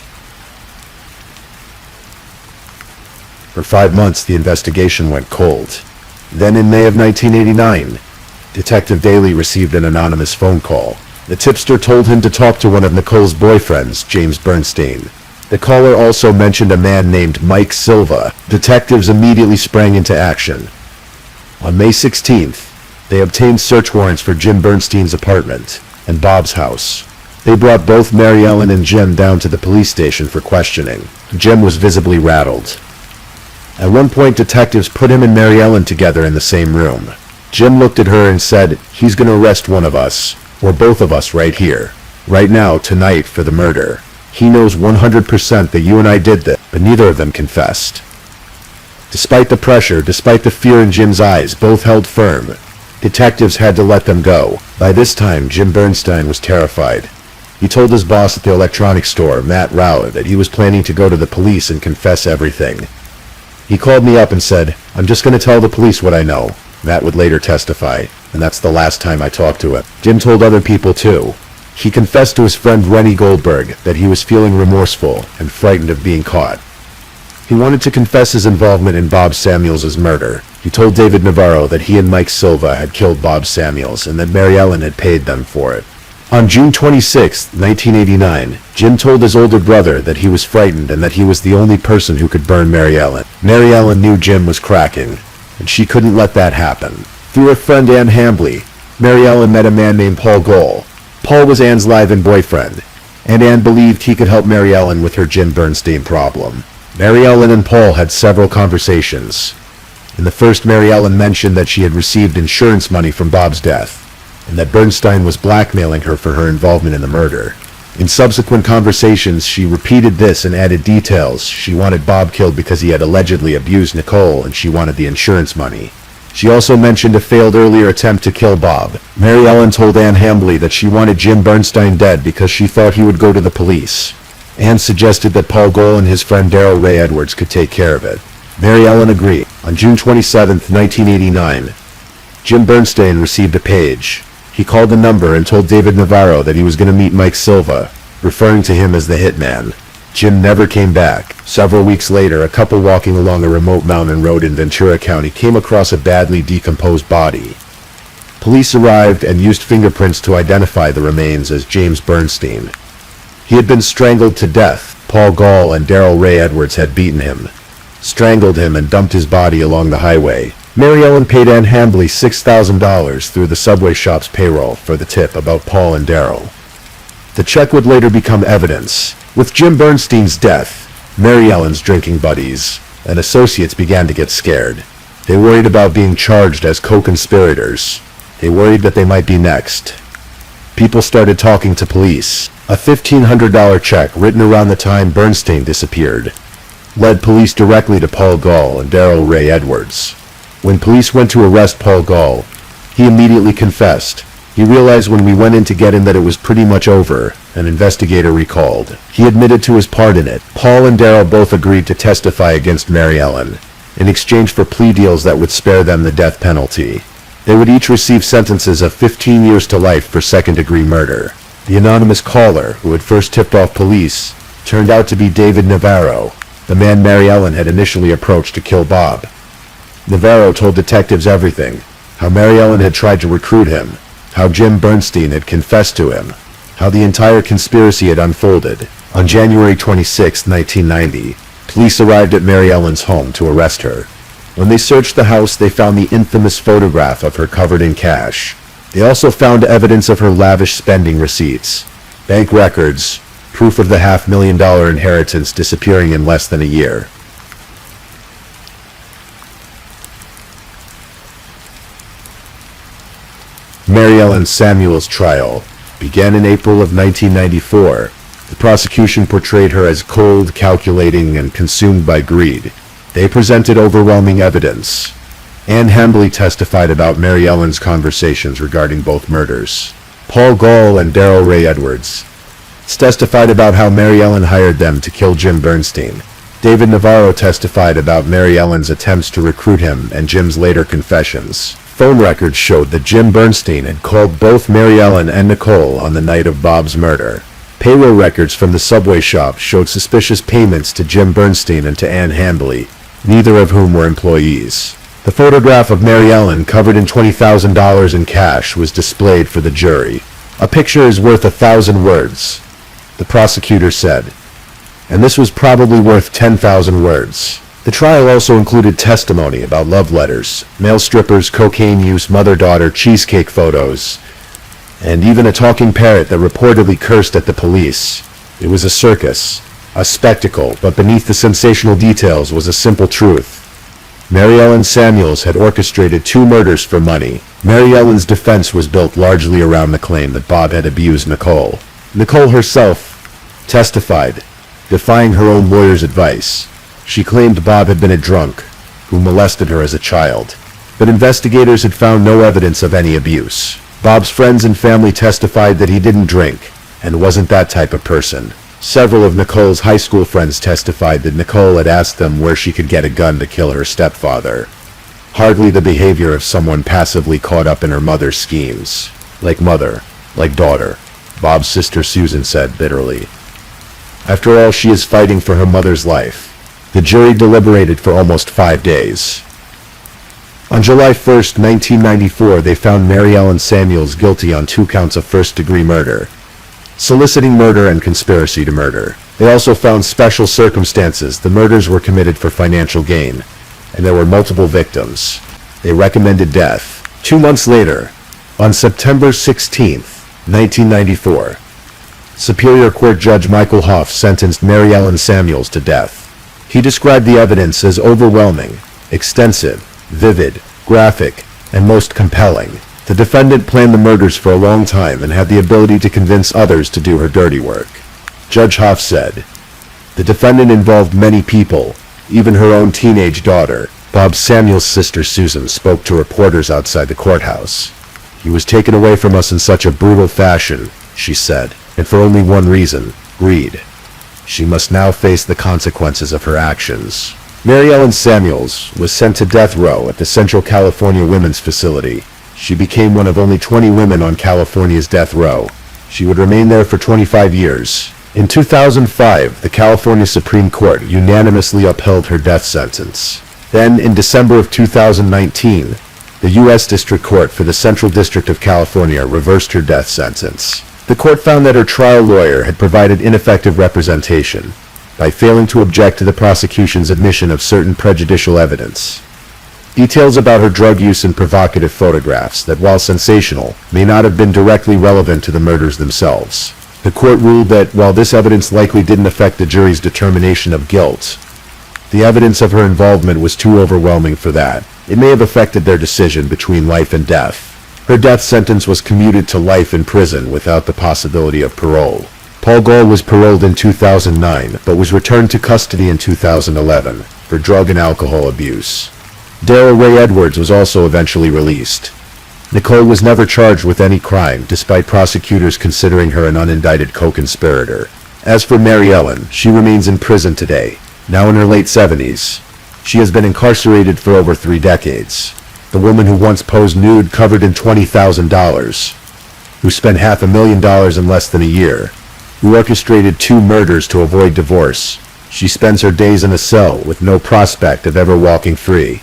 For 5 months, the investigation went cold. Then in May of 1989, Detective Daly received an anonymous phone call. The tipster told him to talk to one of Nicole's boyfriends, James Bernstein. The caller also mentioned a man named Mike Silva. Detectives immediately sprang into action. On May 16th, they obtained search warrants for Jim Bernstein's apartment and Bob's house. They brought both Mary Ellen and Jim down to the police station for questioning. Jim was visibly rattled. At one point, detectives put him and Mary Ellen together in the same room. Jim looked at her and said, "He's going to arrest one of us, or both of us right here, right now, tonight, for the murder. He knows 100% that you and I did this," but neither of them confessed. Despite the pressure, despite the fear in Jim's eyes, both held firm. Detectives had to let them go. By this time, Jim Bernstein was terrified. He told his boss at the electronics store, Matt Rauer, that he was planning to go to the police and confess everything. "He called me up and said, 'I'm just going to tell the police what I know,'" Matt would later testify, "and that's the last time I talked to him." Jim told other people too. He confessed to his friend Rennie Goldberg that he was feeling remorseful and frightened of being caught. He wanted to confess his involvement in Bob Samuels' murder. He told David Navarro that he and Mike Silva had killed Bob Samuels and that Mary Ellen had paid them for it. On June 26, 1989, Jim told his older brother that he was frightened and that he was the only person who could burn Mary Ellen. Mary Ellen knew Jim was cracking, and she couldn't let that happen. Through her friend Ann Hambley, Mary Ellen met a man named Paul Goll. Paul was Ann's live-in boyfriend, and Ann believed he could help Mary Ellen with her Jim Bernstein problem. Mary Ellen and Paul had several conversations. In the first, Mary Ellen mentioned that she had received insurance money from Bob's death, and that Bernstein was blackmailing her for her involvement in the murder. In subsequent conversations, she repeated this and added details. She wanted Bob killed because he had allegedly abused Nicole, and she wanted the insurance money. She also mentioned a failed earlier attempt to kill Bob. Mary Ellen told Ann Hambley that she wanted Jim Bernstein dead because she thought he would go to the police. Ann suggested that Paul Goll and his friend Darrell Ray Edwards could take care of it. Mary Ellen agreed. On June 27, 1989, Jim Bernstein received a page. He called the number and told David Navarro that he was going to meet Mike Silva, referring to him as the hitman. Jim never came back. Several weeks later, a couple walking along a remote mountain road in Ventura County came across a badly decomposed body. Police arrived and used fingerprints to identify the remains as James Bernstein. He had been strangled to death. Paul Goll and Darrell Ray Edwards had beaten him, strangled him, and dumped his body along the highway. Mary Ellen paid Ann Hambley $6,000 through the subway shop's payroll for the tip about Paul and Darrell. The check would later become evidence. With Jim Bernstein's death, Mary Ellen's drinking buddies and associates began to get scared. They worried about being charged as co-conspirators. They worried that they might be next. People started talking to police. A $1,500 check written around the time Bernstein disappeared led police directly to Paul Goll and Darrell Ray Edwards. When police went to arrest Paul Goll, he immediately confessed. He realized when we went in to get him that it was pretty much over, an investigator recalled. He admitted to his part in it. Paul and Darrell both agreed to testify against Mary Ellen, in exchange for plea deals that would spare them the death penalty. They would each receive sentences of 15 years to life for second-degree murder. The anonymous caller, who had first tipped off police, turned out to be David Navarro, the man Mary Ellen had initially approached to kill Bob. Navarro told detectives everything: how Mary Ellen had tried to recruit him, how Jim Bernstein had confessed to him, how the entire conspiracy had unfolded. On January 26, 1990, police arrived at Mary Ellen's home to arrest her. When they searched the house, they found the infamous photograph of her covered in cash. They also found evidence of her lavish spending receipts, bank records, proof of the $500,000 inheritance disappearing in less than a year. Mary Ellen Samuels' trial began in April of 1994. The prosecution portrayed her as cold, calculating, and consumed by greed. They presented overwhelming evidence. Ann Hambley testified about Mary Ellen's conversations regarding both murders. Paul Goll and Darrell Ray Edwards testified about how Mary Ellen hired them to kill Jim Bernstein. David Navarro testified about Mary Ellen's attempts to recruit him and Jim's later confessions. Phone records showed that Jim Bernstein had called both Mary Ellen and Nicole on the night of Bob's murder. Payroll records from the subway shop showed suspicious payments to Jim Bernstein and to Ann Hambley, neither of whom were employees. The photograph of Mary Ellen, covered in $20,000 in cash, was displayed for the jury. "A picture is worth 1,000 words," the prosecutor said. and this was probably worth 10,000 words. The trial also included testimony about love letters, male strippers, cocaine use, mother-daughter, cheesecake photos, and even a talking parrot that reportedly cursed at the police. It was a circus, a spectacle, but beneath the sensational details was a simple truth. Mary Ellen Samuels had orchestrated 2 murders for money. Mary Ellen's defense was built largely around the claim that Bob had abused Nicole. Nicole herself testified, defying her own lawyer's advice. She claimed Bob had been a drunk who molested her as a child, but investigators had found no evidence of any abuse. Bob's friends and family testified that he didn't drink and wasn't that type of person. Several of Nicole's high school friends testified that Nicole had asked them where she could get a gun to kill her stepfather. Hardly the behavior of someone passively caught up in her mother's schemes. Like mother, like daughter, Bob's sister Susan said bitterly. After all, she is fighting for her mother's life. The jury deliberated for almost 5 days. On July 1st, 1994, they found Mary Ellen Samuels guilty on 2 counts of first-degree murder, soliciting murder and conspiracy to murder. They also found special circumstances. The murders were committed for financial gain, and there were multiple victims. They recommended death. 2 months later, on September 16th, 1994, Superior Court Judge Michael Hoff sentenced Mary Ellen Samuels to death. He described the evidence as overwhelming, extensive, vivid, graphic, and most compelling. The defendant planned the murders for a long time and had the ability to convince others to do her dirty work. Judge Hoff said, "The defendant involved many people, even her own teenage daughter." Bob Samuel's sister Susan spoke to reporters outside the courthouse. "He was taken away from us in such a brutal fashion," she said, "and for only one reason, greed. She must now face the consequences of her actions." Mary Ellen Samuels was sent to death row at the Central California Women's Facility. She became one of only 20 women on California's death row. She would remain there for 25 years. In 2005, the California Supreme Court unanimously upheld her death sentence. Then, in December of 2019, the U.S. District Court for the Central District of California reversed her death sentence. The court found that her trial lawyer had provided ineffective representation by failing to object to the prosecution's admission of certain prejudicial evidence. Details about her drug use and provocative photographs that, while sensational, may not have been directly relevant to the murders themselves. The court ruled that, while this evidence likely didn't affect the jury's determination of guilt, the evidence of her involvement was too overwhelming for that. It may have affected their decision between life and death. Her death sentence was commuted to life in prison without the possibility of parole. Paul Gall was paroled in 2009, but was returned to custody in 2011 for drug and alcohol abuse. Darrell Ray Edwards was also eventually released. Nicole was never charged with any crime, despite prosecutors considering her an unindicted co-conspirator. As for Mary Ellen, she remains in prison today, now in her late 70s. She has been incarcerated for over 3 decades. The woman who once posed nude covered in $20,000, who spent $500,000 in less than a year, who orchestrated 2 murders to avoid divorce. She spends her days in a cell with no prospect of ever walking free.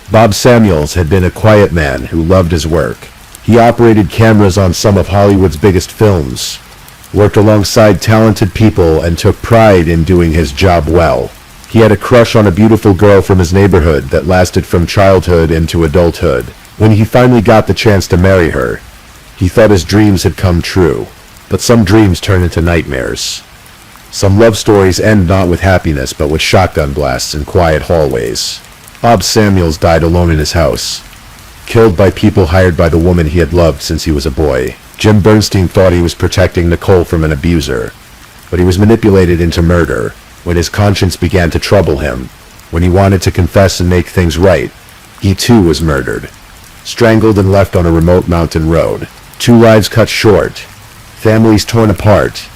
Bob Samuels had been a quiet man who loved his work. He operated cameras on some of Hollywood's biggest films, worked alongside talented people, and took pride in doing his job well. He had a crush on a beautiful girl from his neighborhood that lasted from childhood into adulthood. When he finally got the chance to marry her, he thought his dreams had come true. But some dreams turn into nightmares. Some love stories end not with happiness but with shotgun blasts in quiet hallways. Bob Samuels died alone in his house, killed by people hired by the woman he had loved since he was a boy. Jim Bernstein thought he was protecting Nicole from an abuser, but he was manipulated into murder. When his conscience began to trouble him, when he wanted to confess and make things right, he too was murdered, strangled and left on a remote mountain road. 2 lives cut short, families torn apart,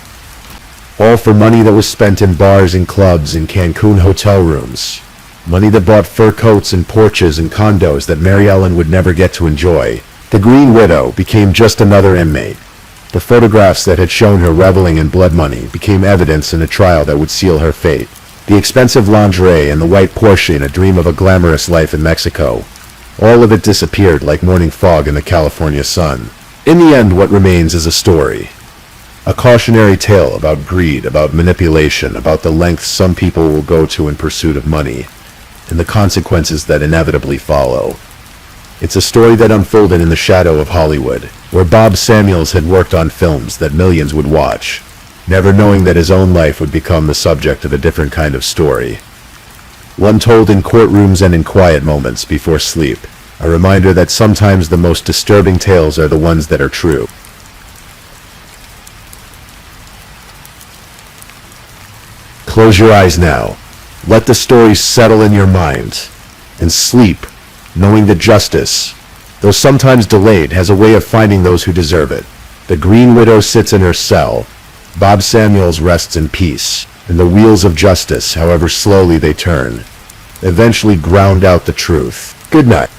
all for money that was spent in bars and clubs and Cancun hotel rooms. Money that bought fur coats and porches and condos that Mary Ellen would never get to enjoy. The Green Widow became just another inmate. The photographs that had shown her reveling in blood money became evidence in a trial that would seal her fate. The expensive lingerie and the white Porsche in a dream of a glamorous life in Mexico. All of it disappeared like morning fog in the California sun. In the end, what remains is a story. A cautionary tale about greed, about manipulation, about the lengths some people will go to in pursuit of money, and the consequences that inevitably follow. It's a story that unfolded in the shadow of Hollywood, where Bob Samuels had worked on films that millions would watch, never knowing that his own life would become the subject of a different kind of story. One told in courtrooms and in quiet moments before sleep, a reminder that sometimes the most disturbing tales are the ones that are true. Close your eyes now. Let the story settle in your mind, and sleep, knowing that justice, though sometimes delayed, has a way of finding those who deserve it. The Green Widow sits in her cell. Bob Samuels rests in peace, and the wheels of justice, however slowly they turn, eventually ground out the truth. Good night.